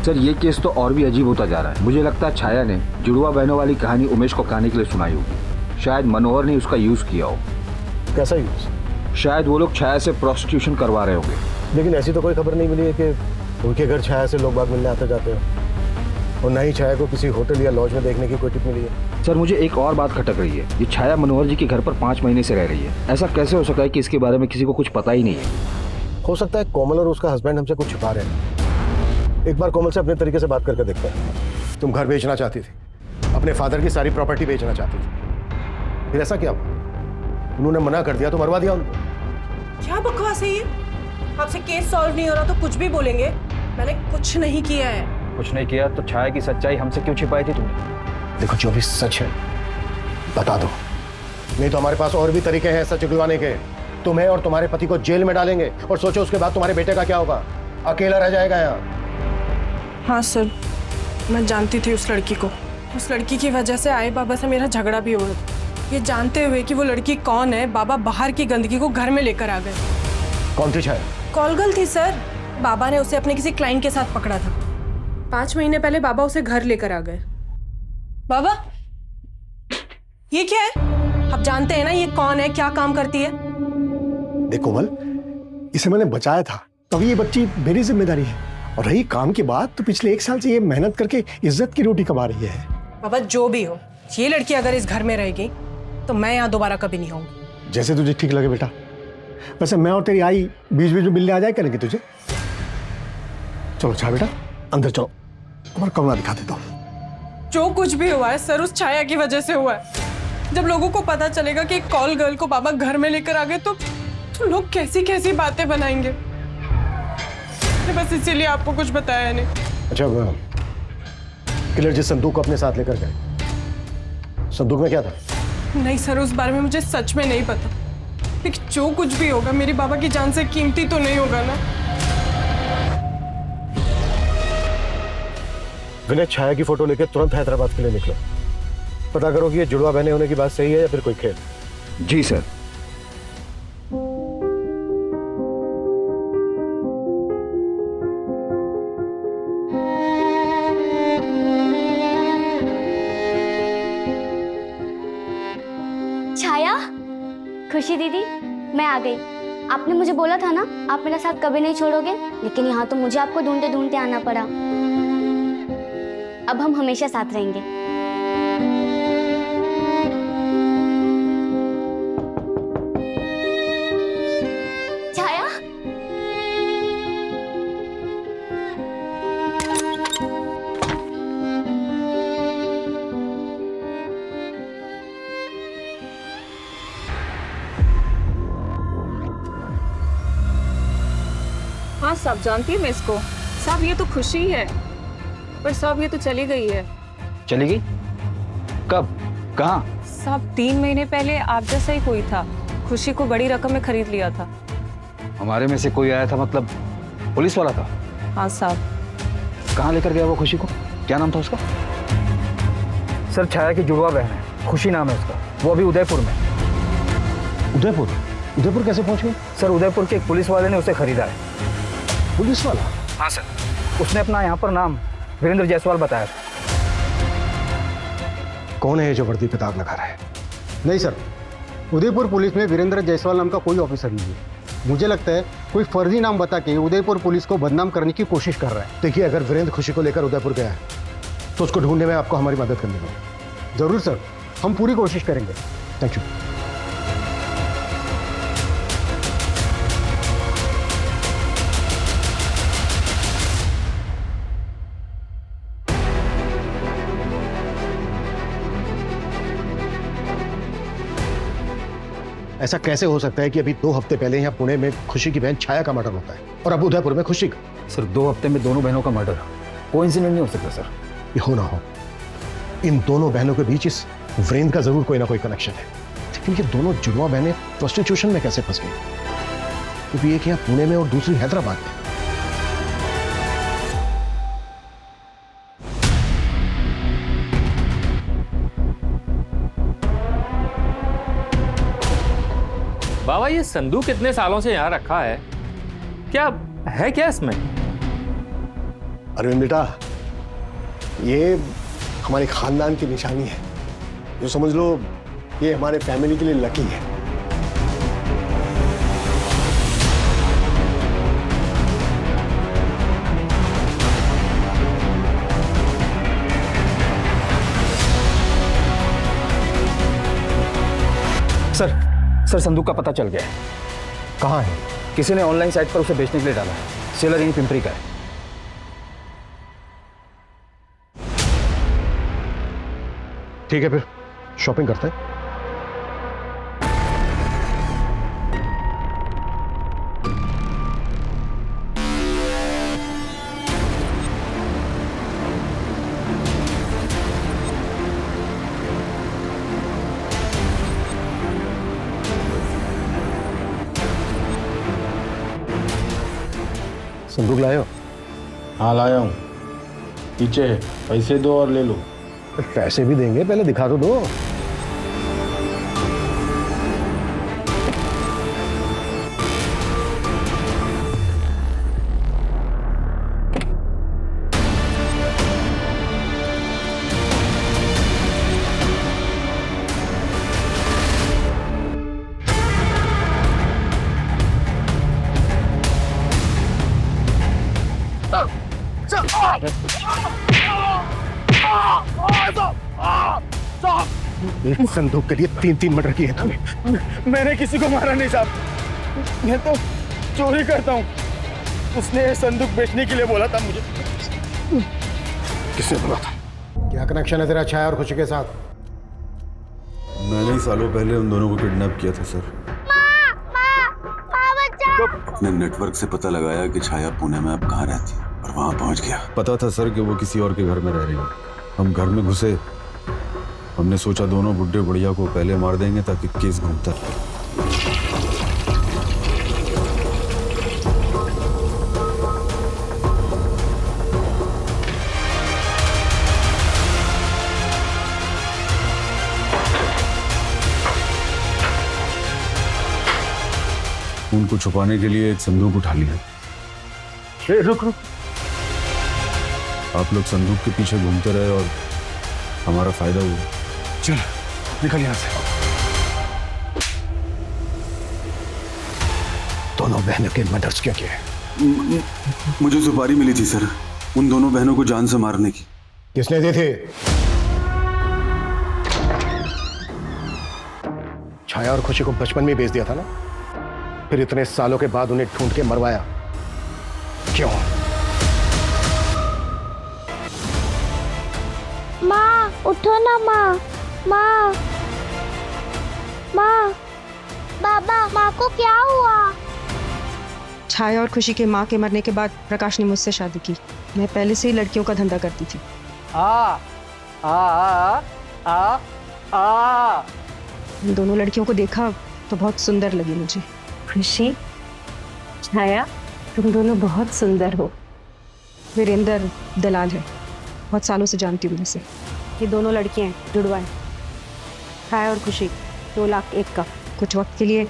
सर ये केस तो और भी अजीब होता जा रहा है। मुझे लगता है छाया ने जुड़वा बहनों वाली कहानी उमेश को कहने के लिए सुनाई होगी। शायद मनोहर ने उसका यूज किया हो। कैसा यूज? शायद वो लोग छाया से प्रोस्टिट्यूशन करवा रहे होंगे। लेकिन ऐसी तो कोई खबर नहीं मिली है कि उनके घर छाया से लोग बाग मिलने आते जाते हैं, और ना ही छाया को किसी होटल या लॉज में देखने की कोई टिप मिली है। सर मुझे एक और बात खटक रही है, ये छाया मनोहर जी के घर पर 5 महीने से रह रही है। ऐसा कैसे हो सकता है कि इसके बारे में किसी को कुछ पता ही नहीं है? हो सकता है कोमल और उसका हस्बैंड हमसे कुछ छुपा रहे हैं। एक बार कोमल से अपने तरीके से बात करके देखते हैं। तुम घर बेचना चाहती थी, अपने फादर की सारी प्रॉपर्टी बेचना चाहती थी, फिर ऐसा क्या? उन्होंने मना कर दिया तो मरवा दिया उनको। क्या बकवास है ये? आपसे केस सॉल्व नहीं हो रहा तो कुछ भी बोलेंगे? मैंने कुछ नहीं किया है। कुछ नहीं किया तो छाया की सच्चाई हमसे क्यों छिपाई थी तुमने? देखो, जो भी सच है बता दो, नहीं तो हमारे पास और भी तरीके हैं सच उगलवाने के। तुम्हें और तुम्हारे पति को जेल में डालेंगे, और सोचो उसके बाद तुम्हारे बेटे का क्या होगा? अकेला रह जाएगा यहाँ। हाँ सर, मैं जानती थी उस लड़की को। उस लड़की की वजह से आए बाबा से मेरा झगड़ा भी हुआ। ये जानते हुए कि वो लड़की कौन है, बाबा बाहर की गंदगी को घर में लेकर आ गए। कौन थी छाया? कॉल गर्ल थी सर। बाबा ने उसे अपने किसी क्लाइंट के साथ पकड़ा था। 5 महीने पहले बाबा उसे घर लेकर आ गए। बाबा, ये क्या है? आप जानते हैं ना ये कौन है, क्या काम करती है? देख कोमल, इसे मैंने बचाया था, तभी ये बच्ची मेरी जिम्मेदारी है। और रही काम की बात, तो पिछले 1 साल से ये मेहनत करके इज्जत की रोटी कमा रही है। बाबा जो भी हो, ये लड़की अगर इस घर में रहेगी तो मैं यहाँ दोबारा कभी नहीं आऊंगी। जैसे तुझे ठीक लगे बेटा। वैसे मैं और तेरी आई बीच बीच में मिलने आ जाए करेंगे तुझे। चलो अच्छा बेटा, अंदर चलो, तुम्हारा कमरा दिखा देता हूँ। जो कुछ भी हुआ है सर उस छाया की वजह से हुआ है। जब लोगों को पता चलेगा कि एक कॉल गर्ल को बाबा घर में लेकर आ गए तो लोग कैसी कैसी बातें बनाएंगे। बस इसीलिए आपको कुछ बताया नहीं। अच्छा, किलर जिस संदूक को अपने साथ लेकर गए, संदूक में क्या था? नहीं सर, उस बारे में मुझे सच में नहीं पता। लेकिन जो कुछ भी होगा मेरी बाबा की जान से कीमती तो नहीं होगा ना। विनय, छाया की फोटो लेकर तुरंत हैदराबाद के लिए निकलो। पता करो कि ये जुड़वा बहने होने की बात सही है या फिर कोई खेल। जी सर। छाया, खुशी दीदी, मैं आ गई। आपने मुझे बोला था ना आप मेरा साथ कभी नहीं छोड़ोगे, लेकिन यहाँ तो मुझे आपको ढूंढते ढूंढते आना पड़ा। अब हम हमेशा साथ रहेंगे। छाया, हाँ साहब, जानती है मैं इसको। साहब ये तो खुशी है, पर साहब ये तो चली गई है। चली गई? कब? कहाँ? साहब 3 महीने पहले आप जैसा ही कोई था, खुशी को बड़ी रकम में खरीद लिया था। हमारे में से कोई आया था, मतलब पुलिस वाला था? हाँ साहब। कहाँ लेकर गया वो खुशी को? क्या नाम था उसका? सर, छाया की जुड़वा बहन है, खुशी नाम है उसका। वो अभी उदयपुर में। उदयपुर? उदयपुर कैसे पहुंच गए? सर, उदयपुर के एक पुलिस वाले ने उसे खरीदा है। पुलिस वाला? हाँ सर, उसने अपना यहाँ पर नाम वीरेंद्र जायसवाल बताया था। कौन है ये जो वर्दी पे दाग लगा रहा है? नहीं सर, उदयपुर पुलिस में वीरेंद्र जायसवाल नाम का कोई ऑफिसर नहीं है। मुझे लगता है कोई फर्जी नाम बता के उदयपुर पुलिस को बदनाम करने की कोशिश कर रहा है। देखिए, अगर वीरेंद्र खुशी को लेकर उदयपुर गया है तो उसको ढूंढने में आपको हमारी मदद करनी होगी। जरूर सर, हम पूरी कोशिश करेंगे। Thank you. ऐसा कैसे हो सकता है कि अभी 2 हफ्ते पहले यहाँ पुणे में खुशी की बहन छाया का मर्डर होता है और अब उदयपुर में खुशी का? सर, 2 हफ्ते में दोनों बहनों का मर्डर कोइंसिडेंट नहीं हो सकता सर। ये हो ना हो, इन दोनों बहनों के बीच इस वीरेंद्र का जरूर कोई ना कोई कनेक्शन है। लेकिन ये दोनों जुड़वा बहनें प्रोस्टिट्यूशन में कैसे फंस गई? क्योंकि एक यहाँ पुणे में और दूसरी हैदराबाद में। बाबा ये संदूक कितने सालों से यहाँ रखा है, क्या है क्या इसमें? अरविंद बेटा, ये हमारे खानदान की निशानी है। जो समझ लो ये हमारे फैमिली के लिए लकी है। सर, संदूक का पता चल गया है। कहाँ है? किसी ने ऑनलाइन साइट पर उसे बेचने के लिए डाला है। सेलर यहीं पिंपरी का है। ठीक है, फिर शॉपिंग करते हैं। संदूक लाए हो? हाँ लाया हूँ, पीछे है, पैसे दो और ले लो। पैसे भी देंगे, पहले दिखा तो दो। एक संदूक के लिए 3-3 मर्डर किए तुमने। मैंने किसी को मारा नहीं साहब, मैं तो चोरी करता हूँ। उसने ये संदूक बेचने के लिए बोला था मुझे। किसने बोला था? क्या कनेक्शन है तेरा छाया और खुशी के साथ? मैंने ही सालों पहले उन दोनों को किडनैप किया था सर। अपने नेटवर्क से पता लगाया कि छाया पुणे में अब कहाँ रहती है और वहां पहुंच गया। पता था सर कि वो किसी और के घर में रह रही है। हम घर में घुसे, हमने सोचा दोनों बुड्ढे बुढ़िया को पहले मार देंगे ताकि केस घूमता रहे। उनको छुपाने के लिए एक संदूक उठा लिया। रुक रुक, आप लोग संदूक के पीछे घूमते रहे और हमारा फायदा हुआ। चल निकल यहां से। दोनों बहनों के मर्डर्स क्या किए? मुझे सुपारी मिली थी सर, उन दोनों बहनों को जान से मारने की। किसने दी थी? छाया और खुशी को बचपन में बेच दिया था ना, फिर इतने सालों के बाद उन्हें ढूंढ के मरवाया क्यों? माँ उठो ना माँ। माँ माँ, बाबा माँ को क्या हुआ? छाया और खुशी के माँ के मरने के बाद प्रकाश ने मुझसे शादी की। मैं पहले से ही लड़कियों का धंधा करती थी। इन दोनों लड़कियों को देखा तो बहुत सुंदर लगी मुझे। खुशी, छाया, तुम दोनों बहुत सुंदर हो। वीरेंद्र दलाल है, बहुत सालों से जानती हूँ इसे। ये दोनों लड़कियां जुड़वा हैं, छाया और खुशी। 2 लाख 1 का। कुछ वक्त के लिए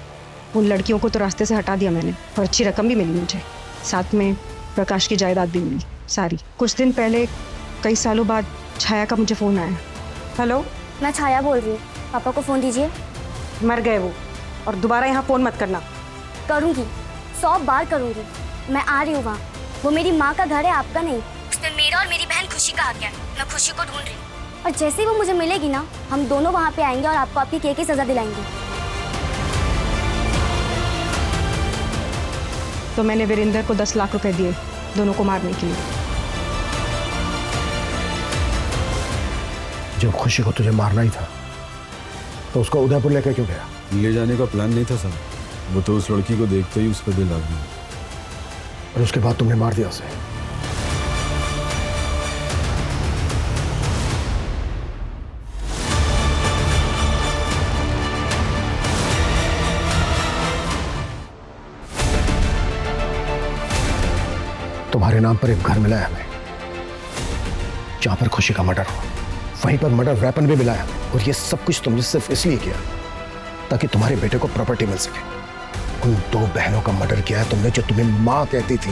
उन लड़कियों को तो रास्ते से हटा दिया मैंने, और अच्छी रकम भी मिली मुझे। साथ में प्रकाश की जायदाद भी मिली सारी। कुछ दिन पहले, कई सालों बाद, छाया का मुझे फ़ोन आया। हेलो, मैं छाया बोल रही हूँ, पापा को फ़ोन दीजिए। मर गए वो, और दोबारा यहाँ फ़ोन मत करना। करूँगी, 100 बार करूँगी। मैं आ रही हूँ वहाँ। वो मेरी माँ का घर है, आपका नहीं। उसमें मेरा और मेरी बहन खुशी का हक है। मैं खुशी को ढूंढ रही हूँ, और जैसे ही वो मुझे मिलेगी ना, हम दोनों वहाँ पे आएंगे और आपको आपकी केस की सजा दिलाएंगे। तो मैंने वीरेंद्र को 10 लाख रुपए दिए दोनों को मारने के लिए। जब खुशी को तुझे मारना ही था तो उसको उदयपुर लेकर क्यों गया? ले जाने का प्लान नहीं था सर, वो तो उस लड़की को देखते ही उसका दिल आ गया। और उसके बाद तुमने मार दिया उसे। तुम्हारे नाम पर एक घर मिला है हमें, जहां पर खुशी का मर्डर हुआ। वहीं पर मर्डर वेपन भी मिला है हमें, और ये सब कुछ तुमने सिर्फ इसलिए किया ताकि तुम्हारे बेटे को प्रॉपर्टी मिल सके। उन 2 बहनों का मर्डर किया है तुमने, जो तुम्हें माँ कहती थी।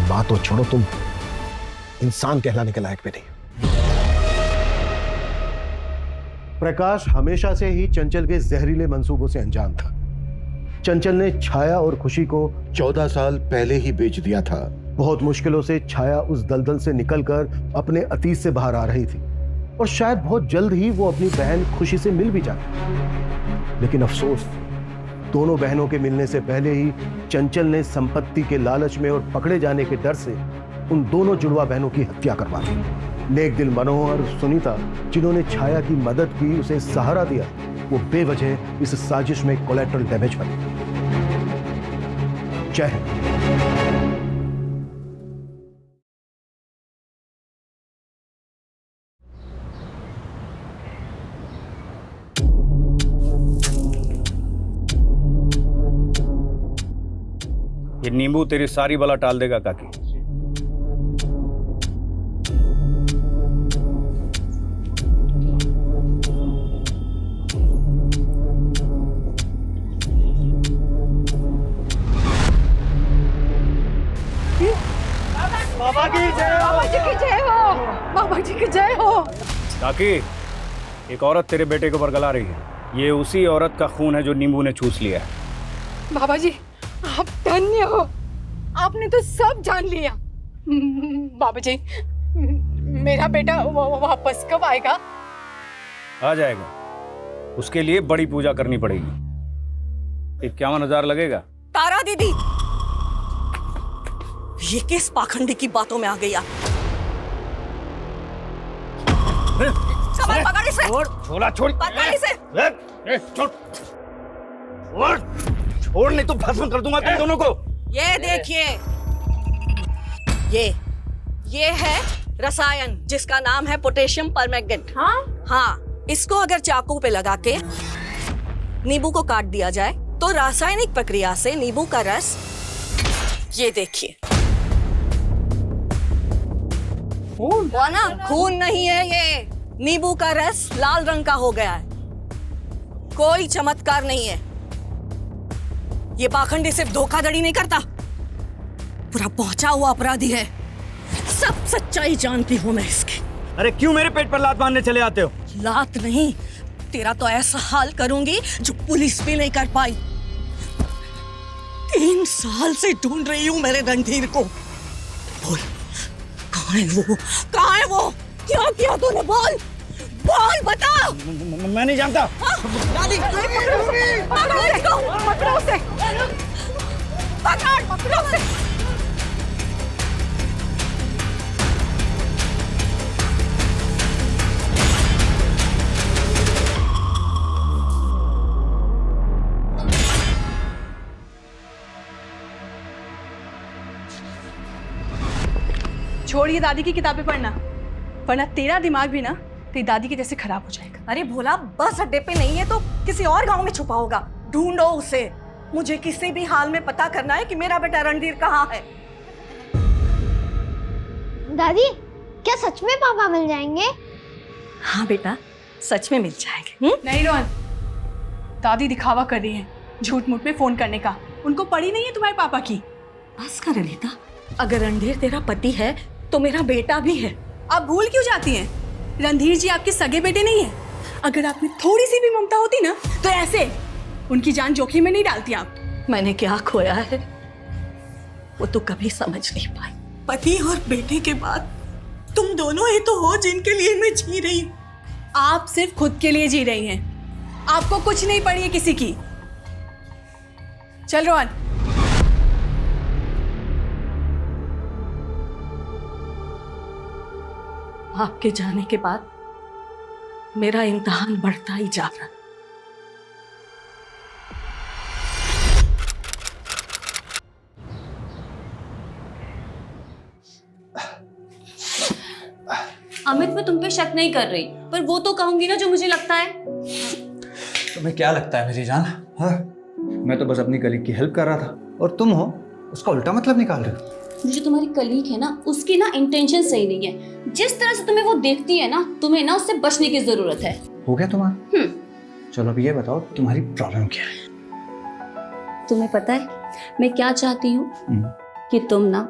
माँ तो छोड़ो, तुम इंसान कहलाने के लायक भी नहीं। प्रकाश हमेशा से ही चंचल के जहरीले मंसूबों से अनजान था। चंचल ने छाया और खुशी को 14 साल पहले ही बेच दिया था। बहुत मुश्किलों से छाया उस दलदल से निकलकर अपने अतीत से बाहर आ रही थी, और शायद बहुत जल्द ही वो अपनी बहन खुशी से मिल भी जाती। लेकिन अफसोस, दोनों बहनों के मिलने से पहले ही चंचल ने संपत्ति के लालच में और पकड़े जाने के डर से उन दोनों जुड़वा बहनों की हत्या करवा दी। नेक दिल मनोहर और सुनीता, जिन्होंने छाया की मदद की, उसे सहारा दिया, वो बेवजह इस साजिश में कोलैटरल डैमेज बने। जय हिंद। ये नींबू तेरी सारी बला टाल देगा काकी। बाबा की जय हो। बाबा जी की जय हो। बाबा जी की जय हो। काकी, एक औरत तेरे बेटे को बरगला रही है। ये उसी औरत का खून है जो नींबू ने चूस लिया है। बाबा जी, आप धन्य हो, आपने तो सब जान लिया। बाबा जी, मेरा बेटा वापस कब आएगा? आ जाएगा, उसके लिए बड़ी पूजा करनी पड़ेगी। 51,000 लगेगा। तारा दीदी, ये किस पाखंडी की बातों में आ गई आप? सामान पकड़ इसे। छोड़ा छोड़। पकड़ इसे। छोड़ नहीं तो भस्म कर दूंगा तुम दोनों को। ये देखिए, ये है रसायन जिसका नाम है पोटेशियम परमैंगनेट। हाँ, इसको अगर चाकू पे लगा के नींबू को काट दिया जाए तो रासायनिक प्रक्रिया से नींबू का रस, ये देखिए, खून नहीं है, ये नींबू का रस लाल रंग का हो गया है। कोई चमत्कार नहीं है। ये पाखंडी सिर्फ धोखाधड़ी नहीं करता, पूरा पहुंचा हुआ अपराधी है। सब सच्चाई जानती हूं मैं इसकी। अरे क्यों मेरे पेट पर लात मारने चले आते हो? लात नहीं, तेरा तो ऐसा हाल करूंगी जो पुलिस भी नहीं कर पाई। 3 साल से ढूंढ रही हूं मेरे रणधीर को। बोल, कहाँ है वो? कहाँ है वो? क्या किया तूने? बोल बोल, बता। मैं नहीं जानता। पकड़ो उसे। पकड़ो उसे। छोड़िए दादी की किताबें पढ़ना, वरना तेरा दिमाग भी ना तेरी दादी के जैसे खराब हो जाएगा। अरे भोला, बस अड्डे पे नहीं है तो किसी और गांव में छुपा होगा। ढूंढो उसे। मुझे किसी भी हाल में पता करना है कि मेरा बेटा रणधीर कहाँ है। दादी, क्या सच में पापा मिल जाएंगे? हाँ बेटा, सच में मिल जाएंगे। नहीं रोहन, दादी दिखावा कर रही है झूठ मूठ में फोन करने का। उनको पड़ी नहीं है तुम्हारे पापा की। बस कर लेता, अगर रणधीर तेरा पति है तो मेरा बेटा भी है। आप भूल क्यों जाती हैं? रणधीर जी आपके सगे बेटे नहीं है। अगर आप में थोड़ी सी भी ममता होती ना तो ऐसे उनकी जान जोखिम में नहीं डालती आप। मैंने क्या खोया है वो तो कभी समझ नहीं पाई। पति और बेटे के बाद तुम दोनों ही तो हो जिनके लिए मैं जी रही हूँ। आप सिर्फ खुद के लिए जी रही हैं, आपको कुछ नहीं पड़ी है किसी की। चल रोहन। आपके जाने के बाद मेरा इम्तिहान बढ़ता ही जा रहा। अमित, मैं तुम पे शक नहीं कर रही, पर वो तो कहूंगी ना जो मुझे लगता है। तुम्हें क्या लगता है मेरी जान? हाँ, मैं तो बस अपनी कलीग की हेल्प कर रहा था और तुम हो उसका उल्टा मतलब निकाल रहे हो। जो तुम्हारी कलीग है ना, उसकी ना इंटेंशन सही नहीं है। जिस तरह से तुम्हें वो देखती है ना, तुम्हें ना उससे बचने की जरूरत है। हो गया तुम्हारा? चलो अब ये बताओ तुम्हारी प्रॉब्लम क्या है? तुम्हें पता है मैं क्या चाहती हूँ? कि तुम ना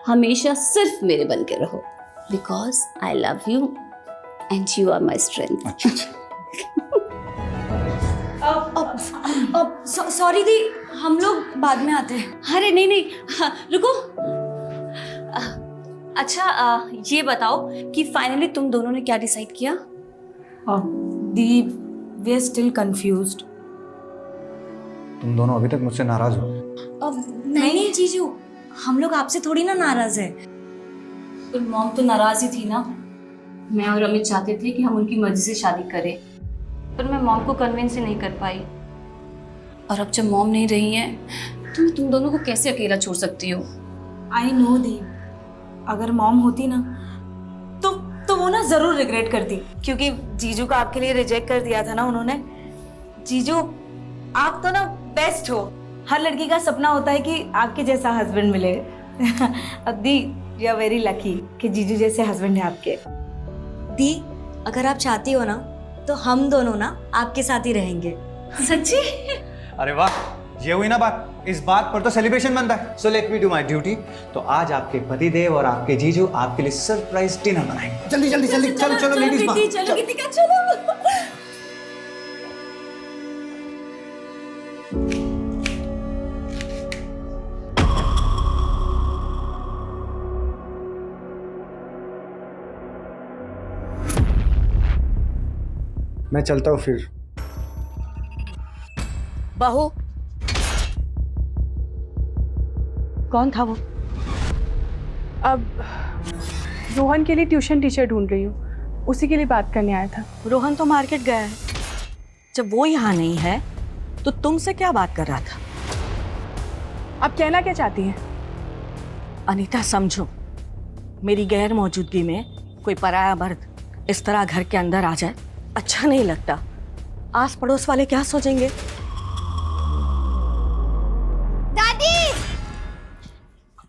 हमेशा सिर्फ मेरे बन के रहो, because I love you and you are my strength. Sorry दी, हम लोग बाद में आते हैं। अरे नहीं नहीं, हाँ, रुको। अच्छा, ये बताओ कि फाइनली तुम दोनों ने क्या डिसाइड किया? दी, वी आर स्टिल कंफ्यूज्ड। तुम दोनों अभी तक मुझसे नाराज हो? नहीं जीजू, हम लोग आपसे थोड़ी ना नाराज है। पर मॉम तो नाराज ही थी ना। मैं और अमित चाहते थे कि हम उनकी मर्जी से शादी करें, पर मैं मॉम को कन्विंस ही नहीं कर पाई। और अब जब मॉम नहीं रही है तो मैं तुम दोनों को कैसे अकेला छोड़ सकती हो? आई नो दी, अगर मॉम होती ना तो वो ना जरूर रिग्रेट करती, क्योंकि जीजू को आपके लिए रिजेक्ट कर दिया था ना उन्होंने। जीजू, आप तो ना बेस्ट हो। हर लड़की का सपना होता है कि आपके जैसा हस्बैंड मिले। अब दी, यू आर वेरी लकी कि जीजू जैसे हस्बैंड है आपके। दी, अगर आप चाहती हो ना तो हम दोनों ना आपके साथ ही रहेंगे। सच्ची? अरे वाह, ये हुई ना बात। इस बात पर तो सेलिब्रेशन बनता है। So let me do my duty. तो आज आपके पतिदेव और आपके जीजू आपके लिए सरप्राइज डिनर बनाएंगे। जल्दी जल्दी जल्दी, चलो चलो लेडीज। चलो गीतिका, चलो। मैं चलता हूँ फिर। बहू, कौन था वो? अब रोहन के लिए ट्यूशन टीचर ढूंढ रही हूँ, उसी के लिए बात करने आया था। रोहन तो मार्केट गया है। जब वो यहाँ नहीं है तो तुमसे क्या बात कर रहा था? आप कहना क्या चाहती हैं? अनीता, समझो, मेरी गैर मौजूदगी में कोई पराया मर्द इस तरह घर के अंदर आ जाए अच्छा नहीं लगता। आस पड़ोस वाले क्या सोचेंगे? दादी,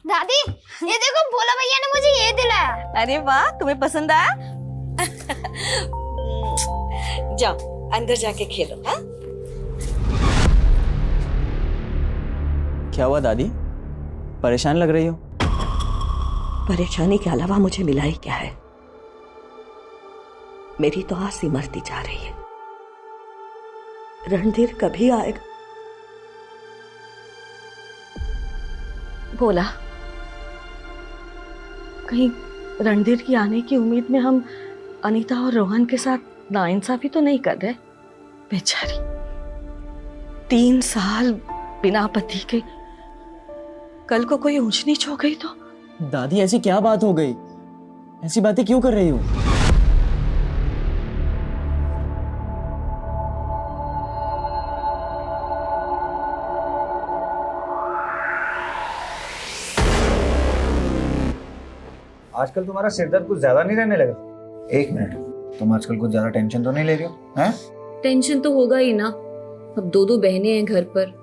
दादी, ये देखो भोला भैया ने मुझे ये दिलाया। अरे वाह, तुम्हें पसंद आया? जाओ अंदर जाके खेलो। हाँ, क्या हुआ दादी, परेशान लग रही हो? परेशानी के अलावा मुझे मिला ही क्या है? मेरी तो आस ही मरती जा रही है। रणधीर कभी आएगा? बोला, कहीं रणधीर की आने की उम्मीद में हम अनीता और रोहन के साथ नाइंसाफी तो नहीं कर रहे? बेचारी 3 साल बिना पति के, कल को कोई ऊंच नीच हो गई तो? दादी ऐसी क्या बात हो गई? ऐसी बातें क्यों कर रही हो? आजकल तुम्हारा सिरदर्द कुछ ज्यादा नहीं रहने लगा? 1 मिनट, तुम आजकल कुछ ज्यादा टेंशन तो नहीं ले रही हो? हैं? टेंशन तो होगा ही ना। अब 2 बहनें हैं घर पर,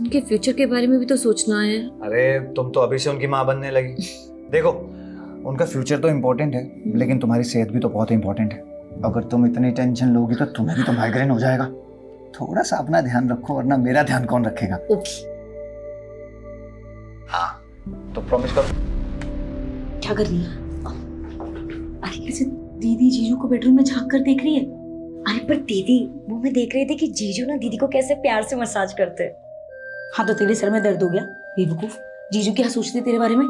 उनके फ्यूचर के बारे में भी तो सोचना है। अरे तुम तो अभी से उनकी माँ बनने लगी। देखो, उनका फ्यूचर तो इम्पोर्टेंट है, लेकिन तुम्हारी सेहत भी तो बहुत इम्पोर्टेंट है। अगर तुम इतनी टेंशन लोगी तो तुम्हें भी तो माइग्रेन हो जाएगा। थोड़ा सा अपना ध्यान रखो, वरना मेरा ध्यान कौन रखेगा? ओके। हाँ, तो प्रॉमिस करो। क्या कर रही है? अरे कैसे दीदी जीजू को बेडरूम में झांक कर देख रही है? अरे पर दीदी वो मैं देख रही थी कि जीजू ना दीदी को कैसे प्यार से मसाज करते हैं। हाँ तो तेरे सर में दर्द हो गया बेवकूफ। जीजू क्या सोचते तेरे बारे में?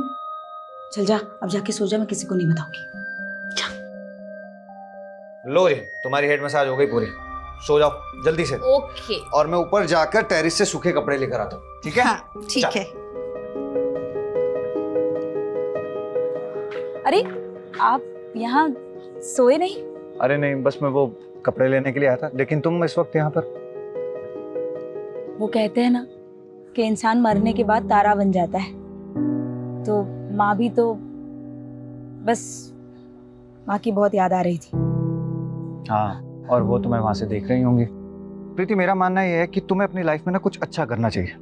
चल जा, अब जाके सो जा, मैं किसी को नहीं बताऊंगी। लो जी, तुम्हारी हेड मसाज हो गई पूरी। सो जाओ जल्दी से। ओके। और मैं ऊपर जाकर टेरिस से सूखे कपड़े लेकर आता हूँ, ठीक है? हाँ, ठीक है। अरे आप यहाँ सोए नहीं? अरे नहीं, बस मैं वो कपड़े लेने के लिए आया था, लेकिन तुम इस वक्त यहाँ पर? वो कहते हैं ना कि इंसान मरने के बाद तारा बन जाता है, तो माँ भी तो बस माँ की बहुत याद आ रही थी। हाँ, और वो तुम्हें वहां से देख रही होंगी। प्रीति, मेरा मानना ये है कि तुम्हें अपनी लाइफ में ना कुछ अच्छा करना चाहिए,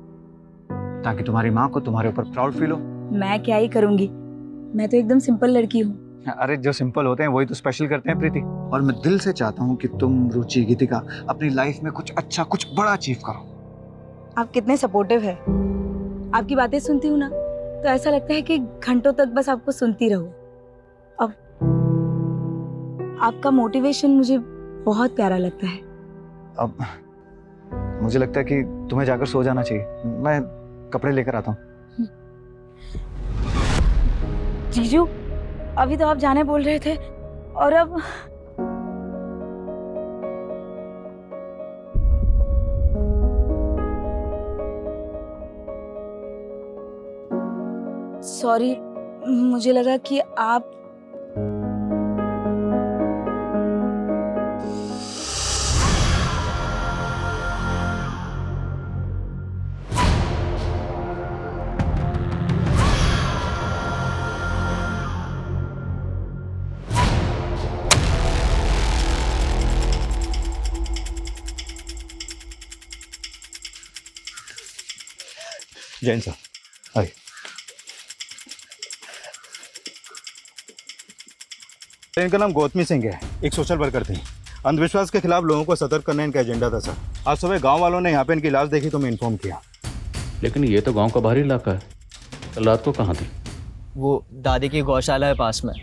ताकि तुम्हारी माँ को तुम्हारे ऊपर प्राउड फील हो। मैं क्या ही करूंगी, मैं तो एकदम सिंपल लड़की हूँ। अरे जो सिंपल होते हैं वही तो स्पेशल करते हैं प्रीति। और मैं दिल से चाहता हूँ कि तुम, रुचि, गीतिका अपनी लाइफ में कुछ अच्छा, कुछ बड़ा अचीव करो। आप कितने सपोर्टिव है। आपकी बातें सुनती हूँ ना तो ऐसा लगता है कि घंटों तक बस आपको सुनती रहूं। अब आपका मोटिवेशन मुझे बहुत प्यारा लगता है। अब मुझे लगता है कि तुम्हें जाकर सो जाना चाहिए। मैं कपड़े लेकर आता हूँ। जीजू, अभी तो आप जाने बोल रहे थे और अब सॉरी, मुझे लगा कि आप जैन साहब आइए। इनका नाम गौतमी सिंह है, एक सोशल वर्कर थे। अंधविश्वास के खिलाफ लोगों को सतर्क करना इनका एजेंडा था सर। आज सुबह गांव वालों ने यहाँ पे इनकी लाश देखी तो मैं इन्फॉर्म किया। लेकिन ये तो गांव का बाहरी इलाका है, कल रात को कहाँ थी? वो दादी की गौशाला है पास में,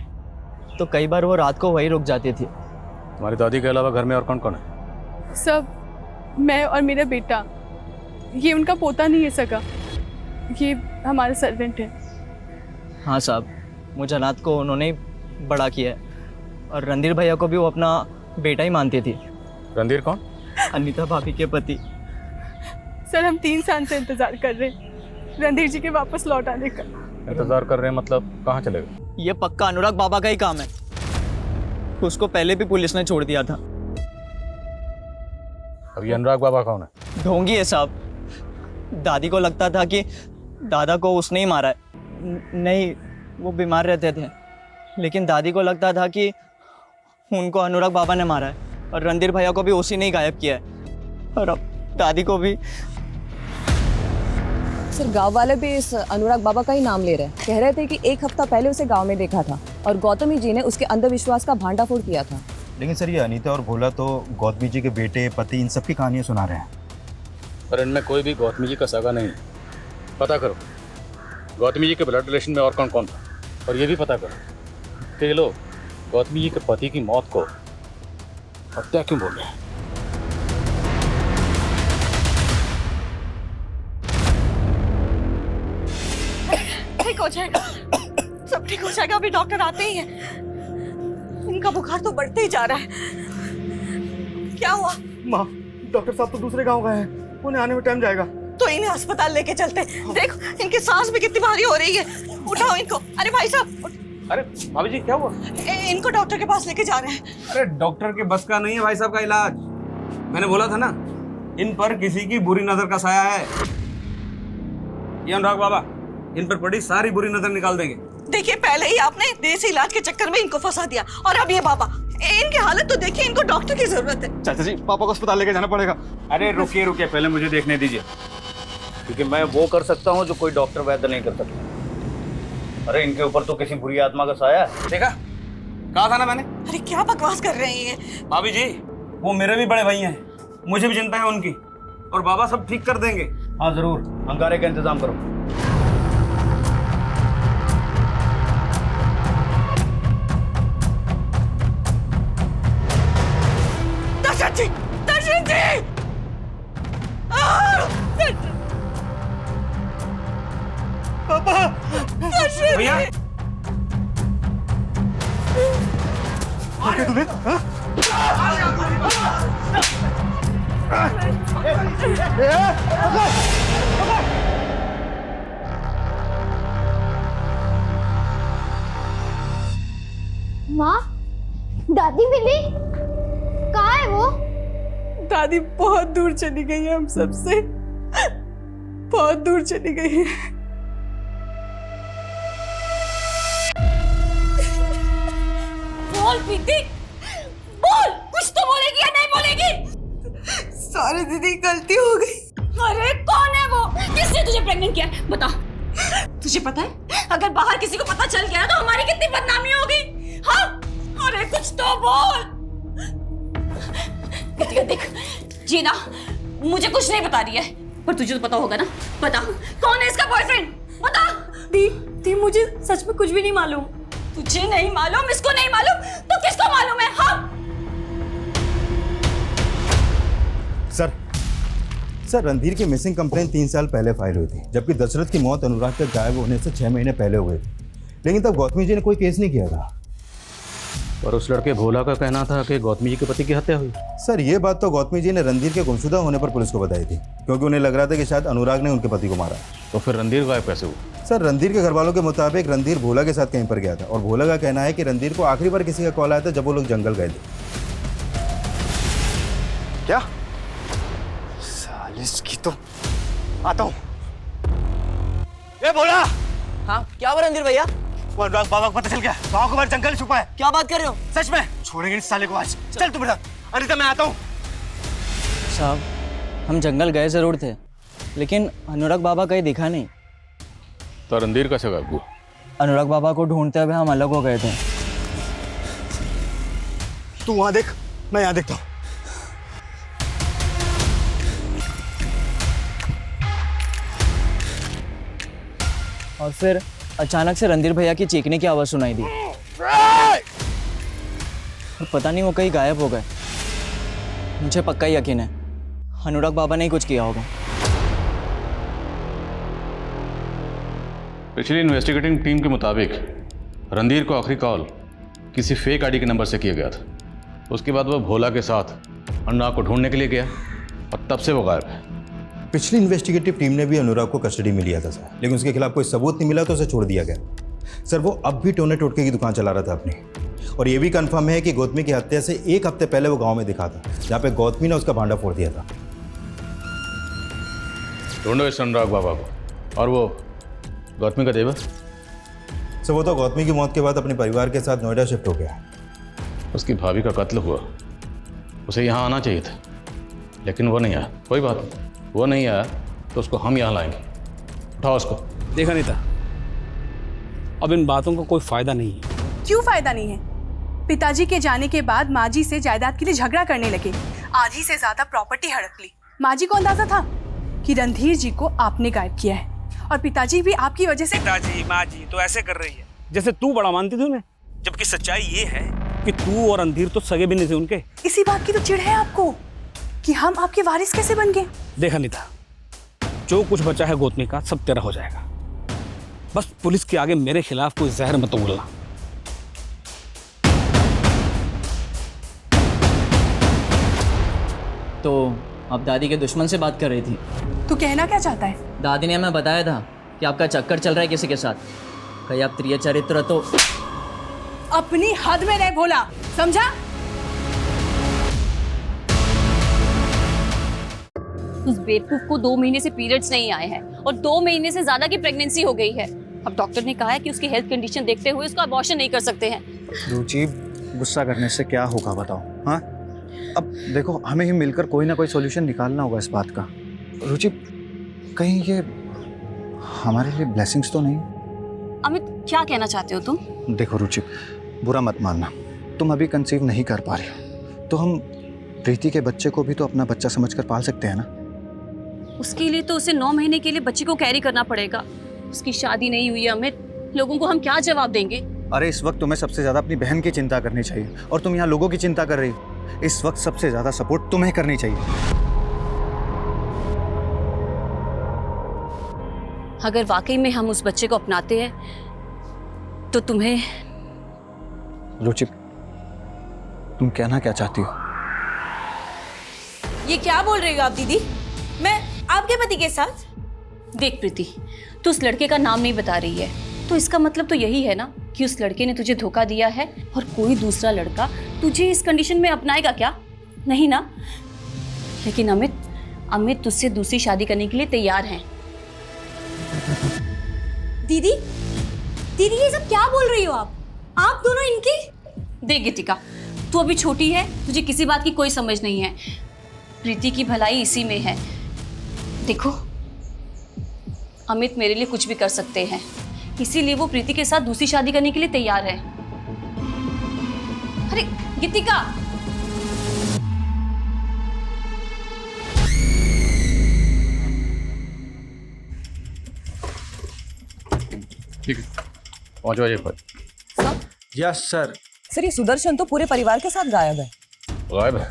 तो कई बार वो रात को वहीं रुक जाती थी। तुम्हारी दादी के अलावा घर में और कौन कौन है? सब मैं और मेरा बेटा। ये उनका पोता नहीं है सगा, ये हमारा सर्वेंट है। हाँ साहब, मुझे रात को उन्होंने बड़ा किया है और रणधीर भैया को भी वो अपना बेटा ही मानती थी। रणधीर कौन? अनीता भाभी के पति। सर हम 3 साल से इंतजार कर रहे हैं रणधीर जी के वापस लौट आने का। इंतजार कर रहे हैं मतलब कहाँ चले गए? ये पक्का अनुराग बाबा का ही काम है। उसको पहले भी पुलिस ने छोड़ दिया था। अब ये अनुराग बाबा कौन है? ढोंगी है साहब। दादी को लगता था कि दादा को उसने ही मारा है। नहीं, वो बीमार रहते थे, लेकिन दादी को लगता था कि उनको अनुराग बाबा ने मारा है और रणधीर भैया को भी उसी ने ही गायब किया है और अब दादी को भी। सर गांव वाले भी इस अनुराग बाबा का ही नाम ले रहे हैं। कह रहे थे कि 1 हफ्ता पहले उसे गांव में देखा था और गौतमी जी ने उसके अंधविश्वास का भांडाफोड़ किया था। लेकिन सर ये अनीता और भोला तो गौतमी जी के बेटे पति इन सब की कहानियां सुना रहे हैं। पर इनमें कोई भी गौतमी जी का सगा नहीं। पता करो गौतमी जी के ब्लड रिलेशन में और कौन कौन था, और ये भी पता करो कि ये लोग गौतमी जी के पति की मौत को हत्या क्यों बोल रहे हैं। ठीक हो जाएगा, सब ठीक हो जाएगा, अभी डॉक्टर आते ही हैं। इनका बुखार तो बढ़ते ही जा रहा है। क्या हुआ? माँ, डॉक्टर साहब तो दूसरे गांव गए हैं, उन्हें आने में टाइम जाएगा। तो इन्हें अस्पताल लेके चलते। देखो इनकी सांस भी कितनी भारी हो रही है। उठाओ इनको। अरे भाई साहब। अरे भाभी जी क्या हुआ? इनको डॉक्टर के पास लेके जा रहे हैं। अरे डॉक्टर के बस का नहीं है भाई साहब का इलाज। मैंने बोला था ना, इन पर किसी की बुरी नजर का साया है। ये अनुराग बाबा इन पर पड़ी सारी बुरी नजर निकाल देंगे। देखिए पहले ही आपने देसी इलाज के चक्कर में इनको फंसा दिया और अब ये बाबा, इनकी हालत तो देखिए, इनको डॉक्टर की जरूरत है। चाचा जी पापा को अस्पताल लेके जाना पड़ेगा। अरे रुकिए रुकिए, पहले मुझे देखने दीजिए, क्योंकि मैं वो कर सकता हूँ जो कोई डॉक्टर वैद्य नहीं कर सकता। अरे इनके ऊपर तो किसी बुरी आत्मा का साया है। देखा, कहा था ना मैंने। अरे क्या बकवास कर रहे हैं ये? भाभी जी वो मेरे भी बड़े भाई हैं, मुझे भी चिंता है उनकी, और बाबा सब ठीक कर देंगे। हाँ जरूर, अंगारे का इंतजाम करो। दशरथ जी, दशरथ जी! पापा! भैया क्या तुम्हें? माँ, दादी मिली? कहाँ है वो? दादी बहुत दूर चली गई है, हम सबसे बहुत दूर चली गई है। बोल प्रीति, बोल, कुछ तो बोलेगी या नहीं बोलेगी? सारी दीदी गलती हो गई। अरे कौन है वो? किसने तुझे प्रेग्नेंट किया? बता। तुझे पता है अगर बाहर किसी को पता चल गया तो हमारी कितनी बदनामी होगी? हाँ? अरे कुछ तो बोल। देख जीना मुझे कुछ नहीं बता रही है, पर तुझे तो पता होगा ना। बता कौन है इसका बॉयफ्रेंड? बता। दी मुझे सच में कुछ भी नहीं मालूम। तुझे नहीं मालूम, इसको नहीं मालूम, तो किसको मालूम है? हाँ? सर रणधीर की मिसिंग कंप्लेंट 3 साल पहले फाइल हुई थी, जबकि दशरथ की मौत अनुराग के गायब होने से 6 महीने पहले हुई थी, लेकिन तब गौतमी जी ने कोई केस नहीं किया था। और उस लड़के भोला का कहना था कि गौतमी जी के पति की हत्या हुई। सर ये बात तो गौतमी जी ने रणधीर के गुमशुदा होने पर पुलिस को बताई थी, क्योंकि उन्हें लग रहा था कि शायद अनुराग ने उनके पति को मारा। तो फिर रणधीर गायब कैसे हुआ? सर रणधीर के घर वालों के मुताबिक रणधीर भोला के साथ कहीं पर गया था, और भोला का कहना है कि रणधीर को आखिरी बार किसी का कॉल आया था जब वो लोग जंगल गए थे। क्या? सालिस की तो आता हूँ। ए भोला! हाँ क्या हुआ रणधीर भैया? वो अनुराग बाबा को पता चल गया, गाँव के बाहर जंगल छुपा है। क्या बात कर रहे हो? सच में छोड़ेंगे इस साले को आज। चल तू बेटा। अनिता मैं आता हूँ। साहब हम जंगल गए जरूर थे, लेकिन अनुराग बाबा कहीं दिखा नहीं। तो रणधीर कैसे गायब हुआ? अनुराग बाबा को ढूंढते हुए हम अलग हो गए थे। तू वहां देख, मैं यहाँ देखता हूँ। और फिर अचानक से रणधीर भैया की चीखने की आवाज़ सुनाई दी, और पता नहीं वो कहीं गायब हो गए। मुझे पक्का यकीन है अनुराग बाबा ने ही कुछ किया होगा। पिछली इन्वेस्टिगेटिंग टीम के मुताबिक रणधीर को आखिरी कॉल किसी फेक आईडी के नंबर से किया गया था। उसके बाद वह भोला के साथ अनुराग को ढूंढने के लिए गया, और तब से वो गायब है। पिछली इन्वेस्टिगेटिव टीम ने भी अनुराग को कस्टडी में लिया था सर, लेकिन उसके खिलाफ कोई सबूत नहीं मिला तो उसे छोड़ दिया गया। सर वो अब भी टोने टोटके की दुकान चला रहा था अपनी, और ये भी कंफर्म है कि गौतमी की हत्या से 1 हफ्ते पहले वो गांव में दिखा था, जहाँ पे गौतमी ने उसका भांडा फोड़ दिया था। ढूंढो इस अनुराग बाबा को, और वो गौतमी का देवर। सर वो तो गौतमी की मौत के बाद अपने परिवार के साथ नोएडा शिफ्ट हो गया। उसकी भाभी का कत्ल हुआ, उसे यहाँ आना चाहिए था, लेकिन वो नहीं आया। कोई बात नहीं, वो नहीं आया तो उसको हम यहाँ लाएंगे। उठाओ उसको। देखा नहीं था, अब इन बातों का कोई फायदा नहीं है। क्यों फायदा नहीं है? पिताजी के जाने के बाद माँ जी से जायदाद के लिए झगड़ा करने लगे, आधी से ज्यादा प्रॉपर्टी हड़प ली। माँ जी को अंदाजा था कि रणधीर जी को आपने गायब किया है, और पिताजी भी आपकी वजह से। पिताजी माँ जी तो ऐसे कर रही है जैसे तू बड़ा मानती थी उन्हें, जबकि सच्चाई ये है कि तू और रणधीर तो सगे भी नहीं थे उनके। इसी बात की तो चिढ़ है आपको कि हम आपके वारिस कैसे बन गए। देखा नहीं था, जो कुछ बचा है गौतमी का सब तेरा हो जाएगा। बस पुलिस के आगे मेरे खिलाफ कोई जहर मत उगलना। तो आप दादी के दुश्मन से बात कर रही थी? तू कहना क्या चाहता है? दादी ने हमें बताया था कि आपका चक्कर चल रहा है किसी के साथ, कहीं आप प्रिय चरित्र तो। अपनी हद में रह भोला, समझा? उस बेवकूफ को 2 महीने से पीरियड्स नहीं आए हैं और 2 महीने से ज्यादा की प्रेगनेंसी हो गई है। अब डॉक्टर ने कहा है कि उसकी हेल्थ कंडीशन देखते हुए उसका अबॉर्शन नहीं कर सकते हैं। रुचि, गुस्सा करने से क्या होगा बताओ? हाँ, अब देखो हमें ही मिलकर कोई ना कोई सॉल्यूशन निकालना होगा इस बात का। रुचि, कहीं ये हमारे लिए ब्लेसिंग्स तो नहीं? अमित, क्या कहना चाहते हो तुम? देखो रुचि, बुरा मत मानना, तुम अभी कंसीव नहीं कर पा रहे हो, तो हम प्रीति के बच्चे को भी तो अपना बच्चा समझकर पाल सकते हैं ना। उसके लिए तो उसे 9 महीने के लिए बच्चे को कैरी करना पड़ेगा। उसकी शादी नहीं हुई है अमित, लोगों को हम क्या जवाब देंगे? अरे इस वक्त तुम्हें सबसे ज्यादा अपनी बहन की चिंता करनी चाहिए, और तुम यहाँ लोगों की चिंता कर रही हो। इस वक्त सबसे ज्यादा सपोर्ट तुम्हें करनी चाहिए। अगर वाकई में हम उस बच्चे को अपनाते हैं तो तुम्हें। रुचि, तुम कहना क्या चाहती हो? ये क्या बोल रही हो आप दीदी? मैं आपके पति के साथ? देख प्रीति, तू उस लड़के का नाम नहीं बता रही है, तो इसका मतलब तो यही है ना कि उस लड़के ने तुझे धोखा दिया है, और कोई दूसरा लड़का तुझे इस कंडीशन में अपनाएगा क्या? नहीं ना? लेकिन अमित तुझसे दूसरी शादी करने के लिए तैयार हैं। दीदी, दीदी ये सब क्या बोल रही हो आप? आप दोनों इनकी? देख गीतिका, तू अभी छोटी है, तुझे किसी बात की कोई समझ नहीं है। प्रीति की भलाई इसी में है। देखो, अमित मेरे लिए कुछ भी कर सकते हैं, इसीलिए वो प्रीति के साथ दूसरी शादी करने के लिए तैयार है। अरे गीतिका, ठीक है, पहुंचो अजय पर। Yes sir. सर, ये सुदर्शन तो पूरे परिवार के साथ गायब है। गायब है?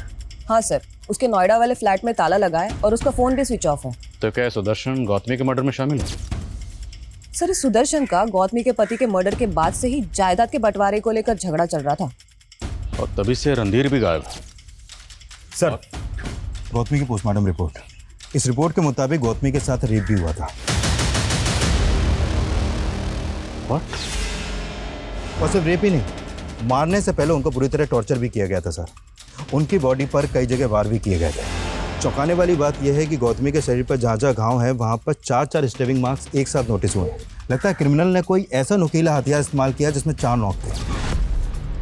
हाँ सर, उसके नोएडा वाले फ्लैट में ताला लगा है और उसका फोन भी स्विच ऑफ है। तो क्या सुदर्शन गौतमी के मर्डर में शामिल है? सर, इस सुदर्शन का गौतमी के पति के मर्डर के बाद से ही जायदाद के बंटवारे को लेकर झगड़ा चल रहा था, और तभी से रणधीर भी गायब है। सर, गौतमी की पोस्टमार्टम रिपोर्ट, इस रिपोर्ट के मुताबिक गौतमी के साथ रेप भी हुआ था। और सिर्फ रेप ही नहीं, मारने से पहले उनको पूरी तरह टॉर्चर भी किया गया था सर। उनकी बॉडी पर कई जगह वार भी किए गए थे। चौंकाने वाली बात यह है कि गौतमी के शरीर पर जहाँ जहाँ घाव है वहाँ पर 4 स्टेबिंग मार्क्स एक साथ नोटिस हुए। लगता है क्रिमिनल ने कोई ऐसा नुकीला हथियार इस्तेमाल किया जिसमें 4 नोक थे।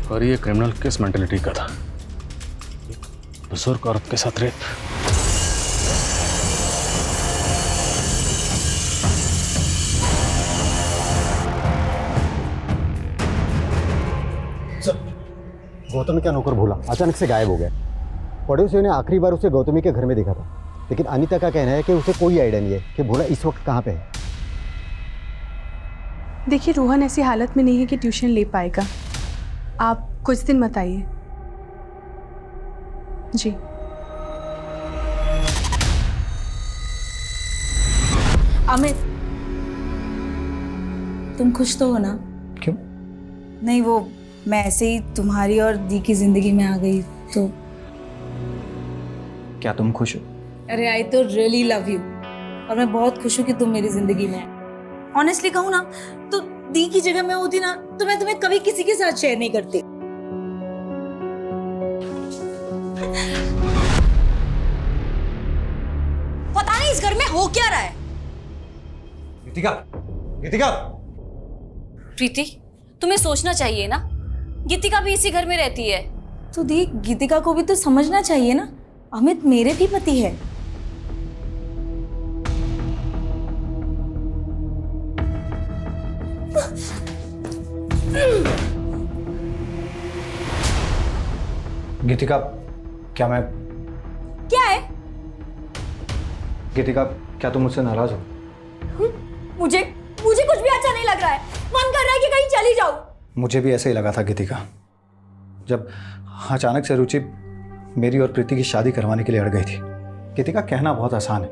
और ये क्रिमिनल किस मेंटेलिटी का था? बुजुर्ग औरत के साथ रेप। गौतम क्या नौकर भोला अचानक से गायब हो गया। पड़ोसियों ने आखिरी बार उसे गौतमी के घर में देखा था, लेकिन अनीता का कहना है कि उसे कोई आइडिया नहीं है कि भोला इस वक्त कहाँ पे है। देखिए, रोहन ऐसी हालत में नहीं है कि ट्यूशन ले पाएगा। आप कुछ दिन मत आइए। जी। अमित, तुम खुश तो हो ना? क्यों? नहीं, वो मैं ऐसे ही तुम्हारी और दी की जिंदगी में आ गई तो। क्या तुम खुश हो? अरे आई तो रियली लव यू। और मैं बहुत खुश हूँ कि तुम मेरी जिंदगी में है। ऑनेस्टली कहूँ ना तो दी की जगह मैं होती ना तो मैं तुम्हें कभी किसी के साथ शेयर नहीं करती। पता नहीं इस घर में हो क्या रहा है। गीतिका, गीतिका। प्रीति, तुम्हें सोचना चाहिए ना, गीतिका भी इसी घर में रहती है। तो दी, गीतिका को भी तो समझना चाहिए ना, अमित मेरे भी पति है। गीतिका, क्या मैं क्या है? गीतिका, क्या तुम मुझसे नाराज हो? मुझे कुछ भी अच्छा नहीं लग रहा है। मन कर रहा है कि कहीं चली जाऊं। मुझे भी ऐसे ही लगा था गीतिका, जब अचानक से रुचि मेरी और प्रीति की शादी करवाने के लिए अड़ गई थी। गीतिका, कहना बहुत आसान है,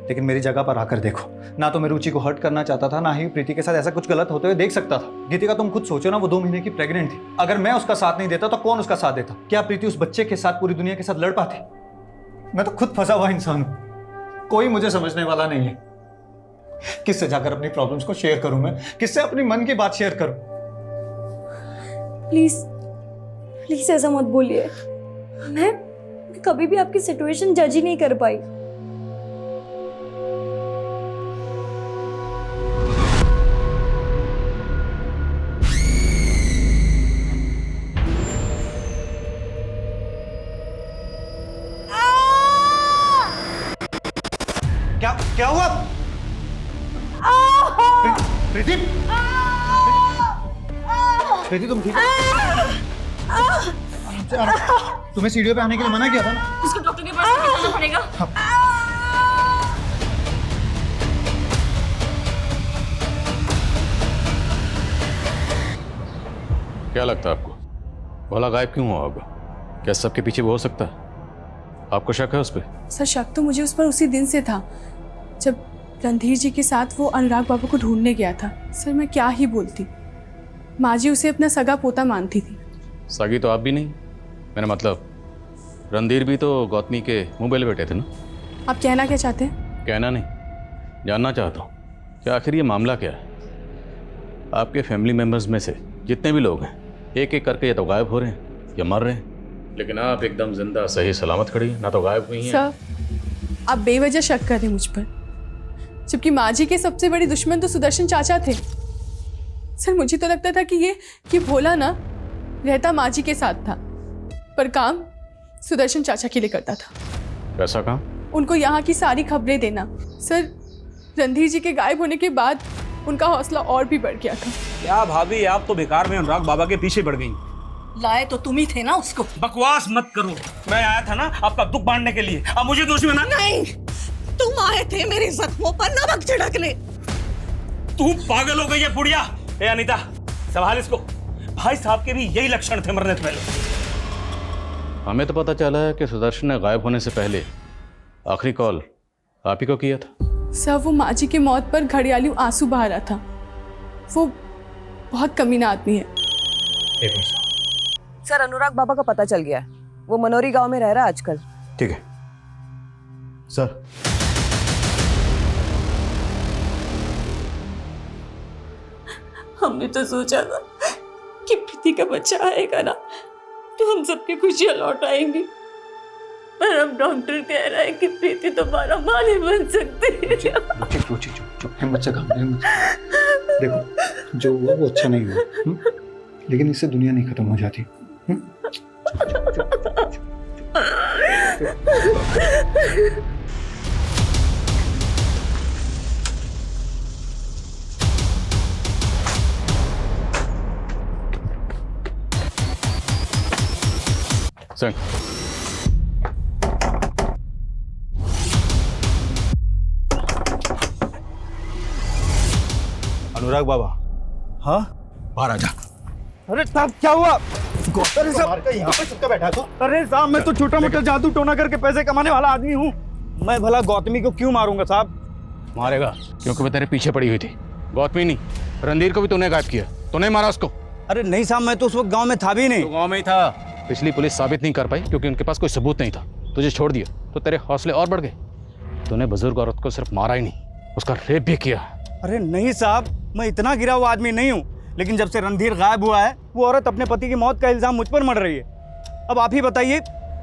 लेकिन मेरी जगह पर आकर देखो। ना तो मैं रुचि को हर्ट करना चाहता था, ना ही प्रीति के साथ ऐसा कुछ गलत होते हुए देख सकता था। गीतिका, तुम खुद सोचो ना, वो 2 महीने की प्रेग्नेंट थी। अगर मैं उसका साथ नहीं देता तो कौन उसका साथ देता? क्या प्रीति उस बच्चे के साथ पूरी दुनिया के साथ लड़ पाती? मैं तो खुद फंसा हुआ इंसान हूं, कोई मुझे समझने वाला नहीं है। किससे जाकर अपनी प्रॉब्लम्स को शेयर करूं? मैं किससे अपनी मन की बात शेयर करूं? प्लीज प्लीज ऐसा मत बोलिए। मैं कभी भी आपकी सिचुएशन जज ही नहीं कर पाई। क्या हुआ? प्रीति, प्रीति तुम ठीक हो? तुम्हें सीढ़ियों पे आने के लिए मना किया था ना? इसको डॉक्टर के पास लेके जाना पड़ेगा। क्या लगता है आपको, भोला गायब क्यों हुआ होगा? क्या सबके पीछे वो हो सकता है? आपको शक है उस पर? सर, शक तो मुझे उस पर उसी दिन से था जब रणधीर जी के साथ वो अनुराग बाबू को ढूंढने गया था। सर, मैं क्या ही बोलती, माँ जी उसे अपना सगा पोता मानती थी। सगी तो आप भी नहीं, मैंने मतलब रणधीर भी तो गौतमी के मुंह बेले बैठे थे ना। आप कहना क्या चाहते हैं? कहना नहीं, जानना चाहता हूँ कि आखिर ये मामला क्या है। आपके फैमिली मेंबर्स में से जितने भी लोग हैं, एक एक करके या तो गायब हो रहे हैं या मर रहे हैं, लेकिन आप एकदम जिंदा सही सलामत खड़ी हैं, ना तो गायब हुई हैं। सर, आप बेवजह शक कर रहे मुझ पर, जबकि माँ जी के सबसे बड़े दुश्मन तो सुदर्शन चाचा थे। सर, मुझे तो लगता था कि भोला ना रहता माँ जी के साथ था, पर काम सुदर्शन चाचा के लिए करता था। कैसा काम? उनको यहाँ की सारी खबरें देना। सर, रणधीर जी के गायब होने के बाद उनका हौसला और भी बढ़ गया था। क्या भाभी, आप तो बेकार में अनुराग बाबा के पीछे बढ़ गई। लाए तो तुम ही थे ना उसको। बकवास मत करो, मैं आया था ना आपका दुख बांटने के लिए। अब मुझे दोषी बना? नहीं, तुम आए थे मेरे जख्मों पर नमक छिड़कने। तू पागल हो गई है बुढ़िया। ए अनीता, संभाल इसको। भाई साहब के भी यही लक्षण थे मरने से पहले। हमें तो पता चला है कि सुदर्शन ने गायब होने से पहले आखिरी कॉल आप ही को किया था। सर, वो माँ जी की मौत पर घड़ियाली आंसू बहा रहा था। वो बहुत कमीना आदमी है। सर, अनुराग बाबा का पता चल गया है, वो मनोरी गांव में रह रहा है आजकल। ठीक है सर। हमने तो सोचा था कि प्रीति का बच्चा आएगा ना तो हम सबकी खुशियां लौट आएंगी, पर अब डॉक्टर कह रहा है कि प्रीति दोबारा मां नहीं बन सकती। चुप हिम्मत से काम देखो, जो हुआ वो अच्छा नहीं हुआ, लेकिन इससे दुनिया नहीं खत्म हो जाती। सर, अनुराग बाबा। हाँ, बाहर आ जा। अरे साहब, क्या हुआ? अरे साहब, यहाँ पे चुपका बैठा तो। अरे साहब, मैं तो छोटा मोटा जादू टोना करके पैसे कमाने वाला आदमी हूँ। मैं भला गौतमी को क्यों मारूंगा साहब? मारेगा क्योंकि वो तेरे पीछे पड़ी हुई थी। गौतमी नहीं, रणधीर को भी तूने गायब किया। तूने मारा उसको? अरे नहीं साहब, मैं तो उस वक्त गांव में था भी नहीं। तो गांव में ही था, पिछली पुलिस साबित नहीं कर पाई क्योंकि उनके पास कोई सबूत नहीं था। तुझे छोड़ दिया तो तेरे हौसले और बढ़ गए। तूने बुजुर्ग औरत को सिर्फ मारा ही नहीं, उसका रेप भी किया। अरे नहीं साहब, मैं इतना गिरा हुआ आदमी नहीं हूँ, लेकिन जब से रणधीर गायब हुआ है वो औरत अपने पति की मौत का इल्जाम मुझ पर मढ़ रही है। अब आप ही बताइए,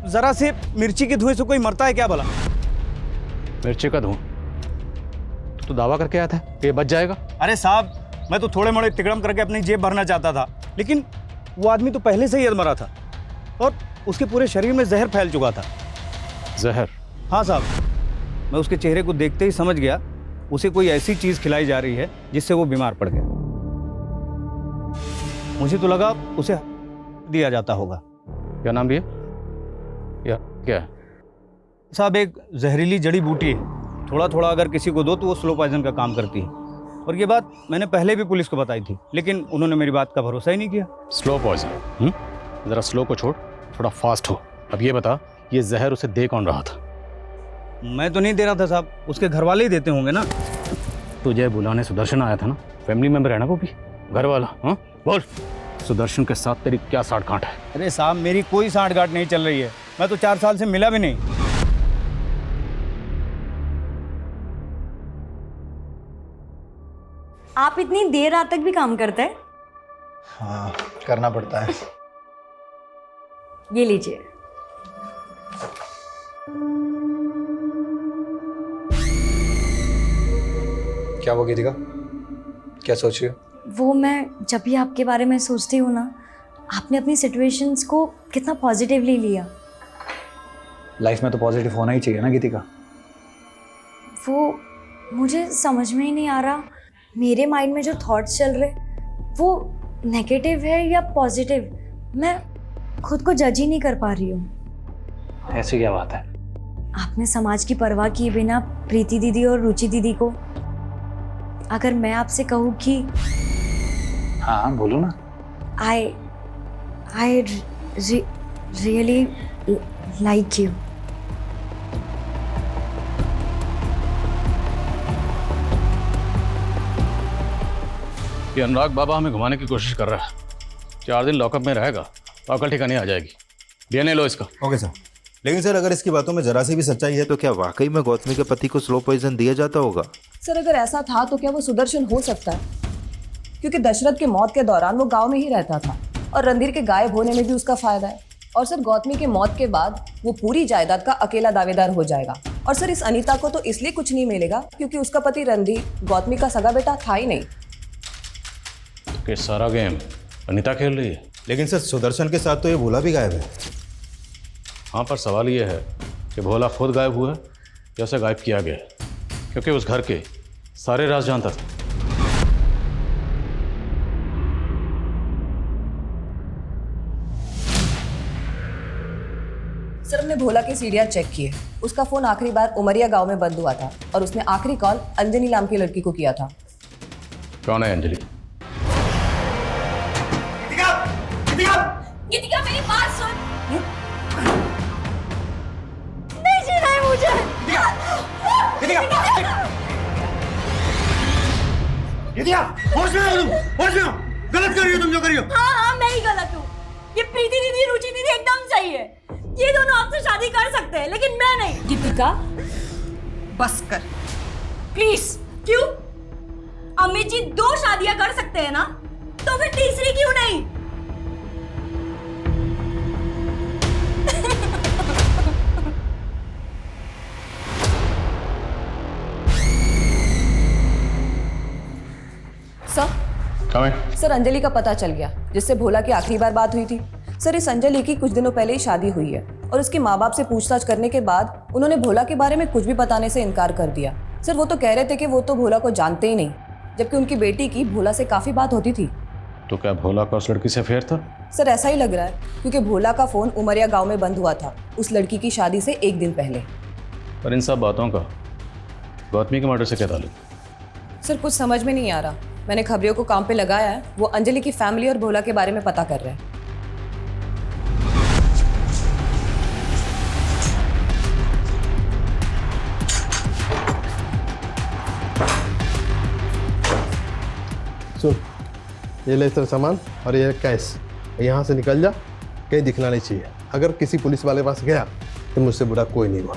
जरा से मिर्ची के धुएं से कोई मरता है क्या भला? मिर्ची का धुआं? तो दावा करके आया था कि ये बच जाएगा। अरे साहब, मैं तो थोड़े मोड़े तिकड़म करके अपनी जेब भरना चाहता था, लेकिन वो आदमी तो पहले से ही अधमरा था और उसके पूरे शरीर में जहर फैल चुका था। जहर? हाँ साहब, मैं उसके चेहरे को देखते ही समझ गया उसे कोई ऐसी चीज खिलाई जा रही है जिससे वो बीमार पड़ गया। मुझे तो लगा उसे दिया जाता होगा। क्या नाम लिया? या क्या है? साहब, एक जहरीली जड़ी बूटी है, थोड़ा थोड़ा अगर किसी को दो तो वो स्लो पॉइजन का काम करती है। और ये बात मैंने पहले भी पुलिस को बताई थी, लेकिन उन्होंने मेरी बात का भरोसा ही नहीं किया। Slow poison? जरा स्लो को छोड़, थोड़ा फास्ट हो। अब ये बता, ये जहर उसे दे कौन रहा था? मैं तो नहीं दे रहा था साहब, उसके घर वाले ही देते होंगे ना। तुझे बुलाने सुदर्शन आया था ना, फैमिली मेंबर है ना वो भी, घर वाला। हाँ बोल, सुदर्शन के साथ तेरी क्या साठ गांठ है? अरे साहब, मेरी कोई साठ गांठ नहीं चल रही है, मैं तो 4 साल से मिला भी नहीं। आप इतनी देर रात तक भी काम करते हैं? हाँ, करना पड़ता है। ये लीजिए। क्या वो गीतिका, क्या सोच रही हो? वो मैं जब भी आपके बारे में सोचती हूँ ना, आपने अपनी सिचुएशंस को कितना पॉजिटिवली लिया। लाइफ में तो पॉजिटिव होना ही चाहिए ना गीतिका। वो मुझे समझ में ही नहीं आ रहा, मेरे माइंड में जो थॉट्स चल रहे वो नेगेटिव है या पॉजिटिव, मैं खुद को जज ही नहीं कर पा रही हूँ। ऐसी क्या बात है? आपने समाज की परवाह किए बिना प्रीति दीदी और रुचि दीदी को, अगर मैं आपसे कहूँ कि हाँ बोलो ना। I really like you. ये अनुराग बाबा हमें घुमाने की कोशिश कर रहा है। 4 दिन लॉकअप में रहेगा तो अकल ठिकाने आ जाएगी। डीएनए लो इसका। Okay sir. लेकिन सर, अगर इसकी बातों में जरा सी भी सच्चाई है तो क्या वाकई में गौतमी के पति को स्लो पॉइजन दिया जाता होगा? सर, अगर ऐसा था तो क्या वो सुदर्शन हो सकता है? क्योंकि दशरथ के मौत के दौरान वो गांव में ही रहता था और रणधीर के गायब होने में भी उसका फायदा है। और सर, गौतमी के मौत के बाद वो पूरी जायदाद का अकेला दावेदार हो जाएगा। और सर, इस अनीता को तो इसलिए कुछ नहीं मिलेगा क्योंकि उसका पति रणधीर गौतमी का सगा बेटा था ही नहीं। कि सारा गेम अनीता खेल रही है। लेकिन सर, सुदर्शन के साथ तो ये भोला भी गायब है। हाँ, पर सवाल ये है कि भोला खुद गायब हुआ है या उसे गायब किया गया है, क्योंकि उस घर के सारे राज जानता था। सर, हमने भोला की सीढ़ियां चेक किए। उसका फोन आखिरी बार उमरिया गांव में बंद हुआ था और उसने आखिरी कॉल अंजनी नाम की लड़की को किया था। कौन है अंजलि? गीतिका, मेरी बात सुन। नहीं जीना है मुझे। होश में आओ तुम, होश में आओ। गलत कर रही हो तुम जो कर रही हो। हाँ, मैं ही गलत हूँ। ये प्रीति दीदी, रुचि दीदी एकदम सही है। ये दोनों आपसे शादी कर सकते हैं, लेकिन मैं नहीं। गीतिका, बस कर प्लीज। क्यों? अमित जी 2 शादियां कर सकते हैं ना, तो फिर तीसरी क्यों नहीं? सर, अंजलि का पता चल गया, जिससे भोला की आखिरी बार बात हुई थी। सर, इस अंजलि की कुछ दिनों पहले ही शादी हुई है और उसके माँ बाप से पूछताछ करने के बाद उन्होंने भोला के बारे में कुछ भी बताने से इनकार कर दिया। सर, वो तो कह रहे थे कि वो तो भोला को जानते ही नहीं, जबकि उनकी बेटी की भोला से काफी बात होती थी। तो क्या भोला का उस लड़की से अफेयर था? सर, ऐसा ही लग रहा है, क्योंकि भोला का फोन उमरिया गांव में बंद हुआ था उस लड़की की शादी से 1 दिन पहले। पर इन सब बातों का गौतमी के मर्डर से क्या ताल्लुक? सर, कुछ समझ में नहीं आ रहा। मैंने खबरियों को काम पे लगाया है, वो अंजलि की फैमिली और भोला के बारे में पता कर रहे हैं। सुन, ये ले तेरा सामान और ये कैश, यहाँ से निकल जा, कहीं दिखना नहीं चाहिए। अगर किसी पुलिस वाले पास गया तो मुझसे बुरा कोई नहीं हुआ।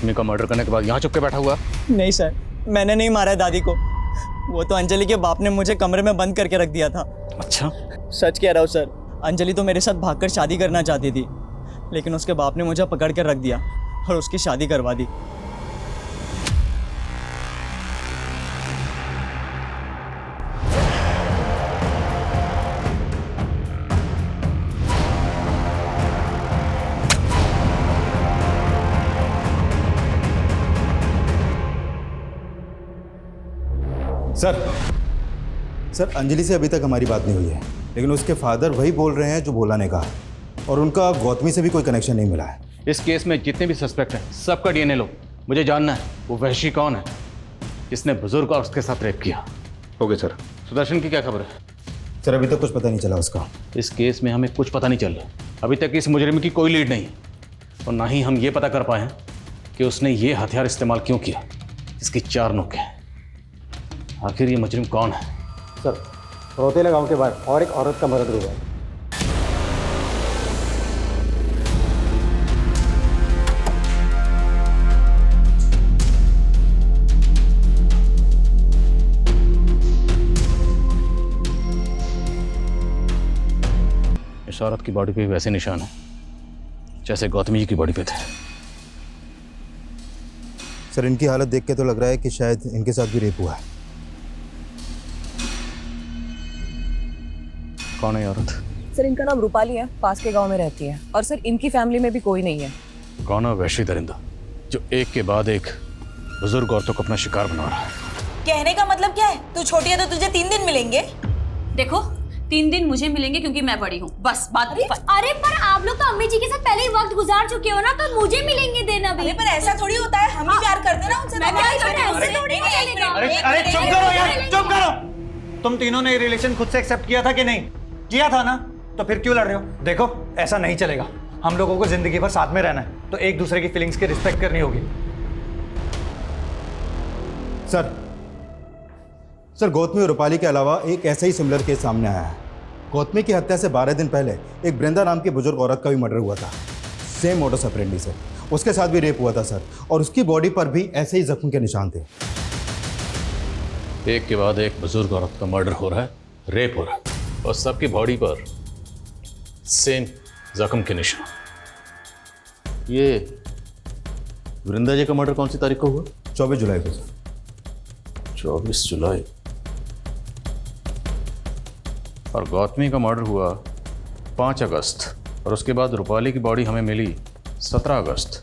गौतमी का मर्डर करने के बाद यहाँ चुप के बैठा हुआ? नहीं सर, मैंने नहीं मारा है दादी को। वो तो अंजलि के बाप ने मुझे कमरे में बंद करके रख दिया था। अच्छा? सच कह रहा हूँ सर, अंजलि तो मेरे साथ भागकर शादी करना चाहती थी, लेकिन उसके बाप ने मुझे पकड़ कर रख दिया और उसकी शादी करवा दी। सर अंजलि से अभी तक हमारी बात नहीं हुई है, लेकिन उसके फादर वही बोल रहे हैं जो भोला ने कहा, और उनका गौतमी से भी कोई कनेक्शन नहीं मिला है। इस केस में जितने भी सस्पेक्ट हैं सबका डीएनए लो। मुझे जानना है वो वहशी कौन है जिसने बुजुर्ग और उसके साथ रेप किया। Okay sir. सुदर्शन की क्या खबर है? सर अभी तक कुछ पता नहीं चला उसका। इस केस में हमें कुछ पता नहीं चल रहा। अभी तक इस मुजरिम की कोई लीड नहीं है और ना ही हम ये पता कर पाए हैं कि उसने ये हथियार इस्तेमाल क्यों किया जिसकी 4 नोक हैं। आखिर ये मुजरिम कौन है? सर, रोतेला गांव के बाहर और एक औरत का मर्डर हुआ है। इस औरत की बॉडी पे वैसे निशान है जैसे गौतमी जी की बॉडी पे थे। सर इनकी हालत देख के तो लग रहा है कि शायद इनके साथ भी रेप हुआ है। कौन है औरत? सर इनका नाम रूपाली है, पास के गांव में रहती है, और सर इनकी फैमिली में भी कोई नहीं है। कौन है वहशी दरिंदा जो एक के बाद एक बुजुर्ग औरतों को अपना शिकार बना रहा है? कहने का मतलब क्या है? तू छोटी है तो तुझे 3 दिन मिलेंगे। देखो 3 दिन मुझे मिलेंगे क्योंकि मैं बड़ी हूँ, बस बात। अरे पर आप लोग तो अम्मी जी के साथ पहले ही वक्त गुजार चुके हो ना, तो मुझे मिलेंगे देना भी। अरे पर ऐसा थोड़ी होता है, हम भी प्यार करते ना उनसे। अरे चुप करो यार, चुप करो। तुम तीनों ने रिलेशन खुद से एक्सेप्ट किया था कि नहीं? किया था ना, तो फिर क्यों लड़ रहे हो? देखो ऐसा नहीं चलेगा। हम लोगों को जिंदगी भर साथ में रहना है, तो एक दूसरे की फीलिंग्स की रिस्पेक्ट करनी होगी। सर गौतमी और रूपाली के अलावा एक ऐसा ही सिमिलर केस सामने आया है। गौतमी की हत्या से 12 दिन पहले एक वृंदा नाम की बुजुर्ग औरत का भी मर्डर हुआ था, सेम मोडस ऑपरेंडी से। उसके साथ भी रेप हुआ था सर, और उसकी बॉडी पर भी ऐसे ही जख्म के निशान थे। एक के बाद एक बुजुर्ग औरत का मर्डर हो रहा है, रेप हो रहा है, और सबकी बॉडी पर सेम जख्म के निशान। ये वृंदा जी का मर्डर कौन सी तारीख को हुआ? 24 जुलाई को सर। 24 जुलाई। और गौतमी का मर्डर हुआ 5 अगस्त, और उसके बाद रूपाली की बॉडी हमें मिली 17 अगस्त।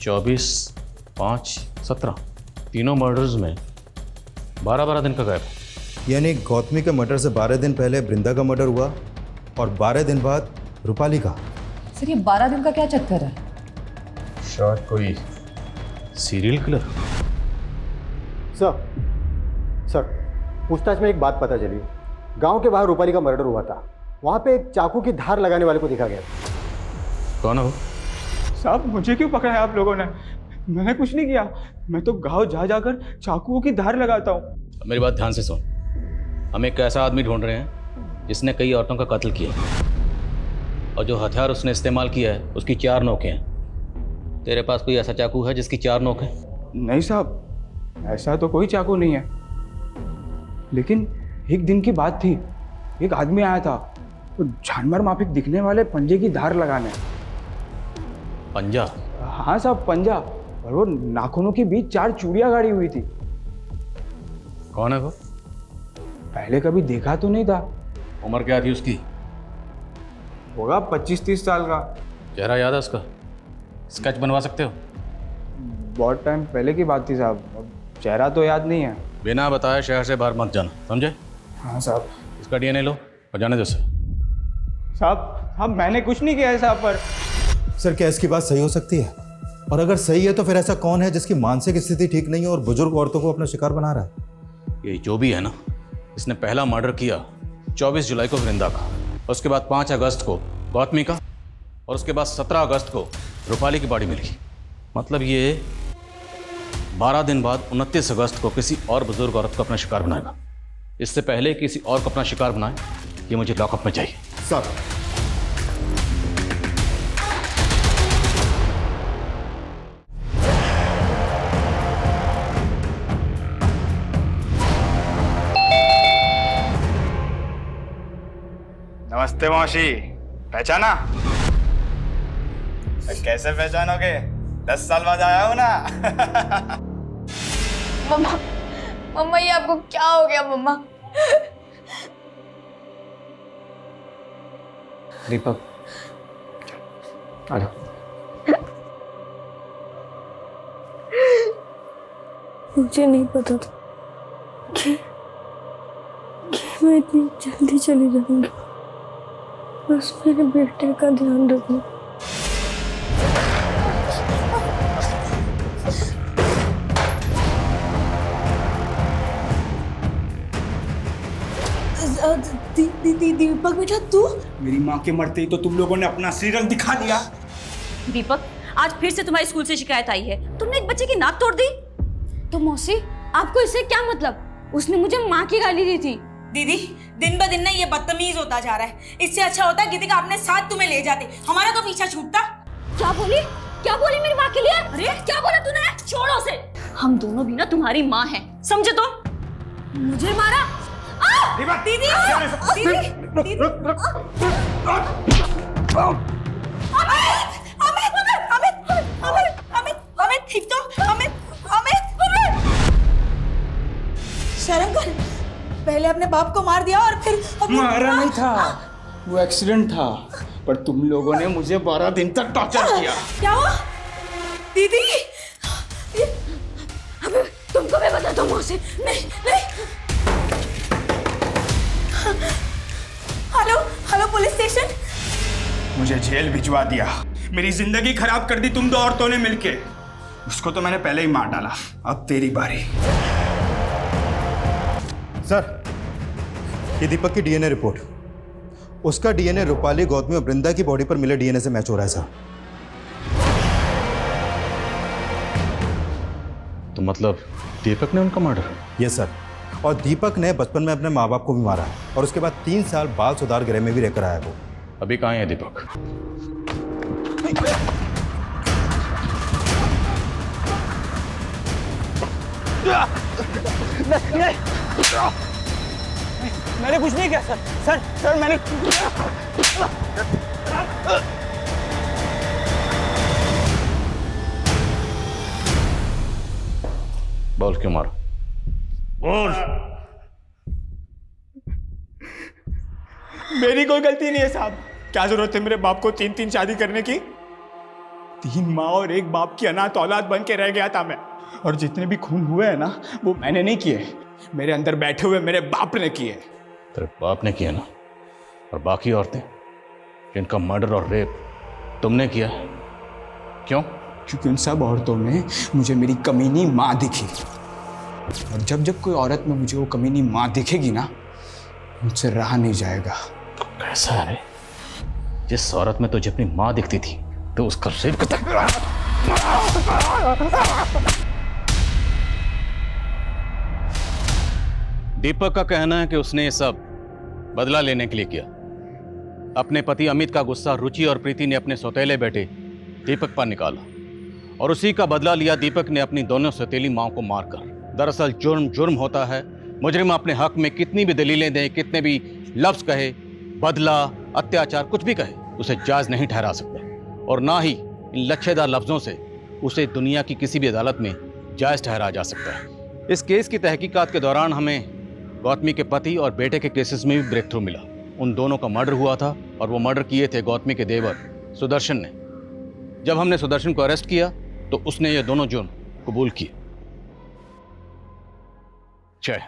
24, 5, 17 तीनों मर्डर्स में 12-12 दिन का गैप। यानी गौतमी के मर्डर से 12 दिन पहले वृंदा का मर्डर हुआ और 12 दिन बाद रूपाली का। सर ये 12 दिन का क्या चक्कर है? शायद कोई सीरियल किलर। सर पूछताछ में एक बात पता चली। गांव के बाहर रूपाली का मर्डर हुआ था, वहां पे एक चाकू की धार लगाने वाले को देखा गया। कौन है वो? साहब मुझे क्यों पकड़ा है आप लोगों ने? मैंने कुछ नहीं किया। मैं तो गांव जा जाकर चाकुओं की धार लगाता हूँ। मेरी बात ध्यान से सुन। हम एक ऐसा आदमी ढूंढ रहे हैं जिसने कई औरतों का कत्ल किया, और जो हथियार उसने इस्तेमाल किया है उसकी 4 नोकें हैं। तेरे पास कोई ऐसा चाकू है जिसकी 4 नोक है? नहीं साहब, ऐसा तो कोई चाकू नहीं है, लेकिन एक दिन की बात थी। एक आदमी आया था तो जानवर माफिक दिखने वाले पंजे की धार लगाने। पंजा? हाँ साहब पंजा, और वो नाखूनों के बीच 4 चूड़ियां गाड़ी हुई थी। कौन है वो? पहले कभी देखा तो नहीं था। उम्र क्या थी उसकी? होगा 25-30 साल का। चेहरा याद है उसका? स्केच बनवा सकते हो? बहुत टाइम पहले की बात थी साहब, अब चेहरा तो याद नहीं है। बिना बताए शहर से बाहर मत जाना, समझे? हाँ साहब। इसका डीएनए लो और जाने दो उसे। साहब मैंने कुछ नहीं किया है साहब पर। सर क्या इसकी बात सही हो सकती है? और अगर सही है तो फिर ऐसा कौन है जिसकी मानसिक स्थिति ठीक नहीं है और बुजुर्ग औरतों को अपना शिकार बना रहा है? ये जो भी है ना, इसने पहला मर्डर किया 24 जुलाई को वृंदा का, उसके बाद 5 अगस्त को गौतमी का, और उसके बाद 17 अगस्त को रूपाली की बॉडी मिली। मतलब ये 12 दिन बाद 29 अगस्त को किसी और बुजुर्ग औरत को अपना शिकार बनाएगा। इससे पहले किसी और को अपना शिकार बनाए, ये मुझे लॉकअप में चाहिए। सर नमस्ते मौसी, पहचाना? कैसे पहचानोगे? 10 साल बाद आया हूं ना। मम्मा, मम्मा ये आपको क्या हो गया मम्मा? दीपक, आ जाओ। मुझे नहीं पता था कि मैं इतनी जल्दी चली जाऊंगी। बस मेरे बेटे का ध्यान रखना। दीपक बेटा तू? मेरी माँ के मरते ही तो तुम लोगों ने अपना असली रंग दिखा दिया। दीपक, आज फिर से तुम्हारे स्कूल से शिकायत आई है। तुमने एक बच्चे की नाक तोड़ दी। तो मौसी, आपको इससे क्या मतलब? उसने मुझे माँ की गाली दी थी। दीदी, दिन ब दिन ना ये बदतमीज होता जा रहा है। इससे अच्छा होता गीतिका अपने साथ तुम्हें ले जाते, हमारा तो पीछा छूटता। क्या बोली? क्या बोली मेरी माँ के लिए? अरे क्या बोला तूने? छोड़ो उसे। हम दोनों भी ना तुम्हारी माँ हैं, समझे? तो मुझे मारा। दीदी, दीदी, दीदी। अमित, ठीक तो? अमित। शर्म कर, पहले अपने बाप को मार दिया और फिर मारा नहीं था, वो एक्सीडेंट था। पर तुम लोगों ने मुझे 12 दिन तक टॉर्चर किया। क्या हुआ? दीदी, अबे तुमको मैं बताता हूँ उसे। नहीं। Hello police station. मुझे जेल भिजवा दिया, मेरी जिंदगी खराब कर दी तुम दो औरतों ने मिलके। उसको तो मैंने पहले ही मार डाला, अब तेरी बारी। सर, ये दीपक की डीएनए रिपोर्ट। उसका डीएनए रूपाली, गौतमी और वृंदा की बॉडी पर मिले डीएनए से मैच हो रहा है सर। तो मतलब दीपक ने उनका मर्डर? Yes sir. और दीपक ने बचपन में अपने माँ बाप को भी मारा है और उसके बाद 3 साल बाल सुधार गृह में भी रहकर आया वो। अभी कहाँ है दीपक? मैंने कुछ नहीं किया सर। सर मैंने बोल क्यों मारा? बोल। मेरी कोई गलती नहीं है साहब। क्या जरूरत है मेरे बाप को 3 शादी करने की? 3 माँ और 1 बाप की अनाथ औलाद बन के रह गया था मैं। और जितने भी खून हुए हैं ना, वो मैंने नहीं किए, मेरे अंदर बैठे हुए मेरे बाप ने किए। तेरे बाप ने किया ना? और बाकी औरतें जिनका मर्डर और रेप तुमने किया, क्यों? क्योंकि उन सब औरतों में मुझे मेरी कमीनी माँ दिखी। और जब जब कोई औरत में मुझे वो कमीनी माँ दिखेगी ना, मुझसे रहा नहीं जाएगा। कैसा है? जिस औरत में तुझे अपनी माँ दिखती थी तो उसका रेप दीपक का कहना है कि उसने ये सब बदला लेने के लिए किया। अपने पति अमित का गुस्सा रुचि और प्रीति ने अपने सौतेले बेटे दीपक पर निकाला और उसी का बदला लिया दीपक ने अपनी दोनों सौतेली माँ को मारकर। दरअसल जुर्म होता है। मुजरिम अपने हक में कितनी भी दलीलें दे, कितने भी लफ्ज कहे, बदला, अत्याचार, कुछ भी कहे, उसे जायज नहीं ठहरा सकता और ना ही इन लच्छेदार लफ्जों से उसे दुनिया की किसी भी अदालत में जायज ठहराया जा सकता है। इस केस की तहकीकात के दौरान हमें गौतमी के पति और बेटे के केसेस में भी ब्रेक थ्रू मिला। उन दोनों का मर्डर हुआ था और वो मर्डर किए थे गौतमी के देवर सुदर्शन ने। जब हमने सुदर्शन को अरेस्ट किया तो उसने ये दोनों जुर्म कबूल किए। जय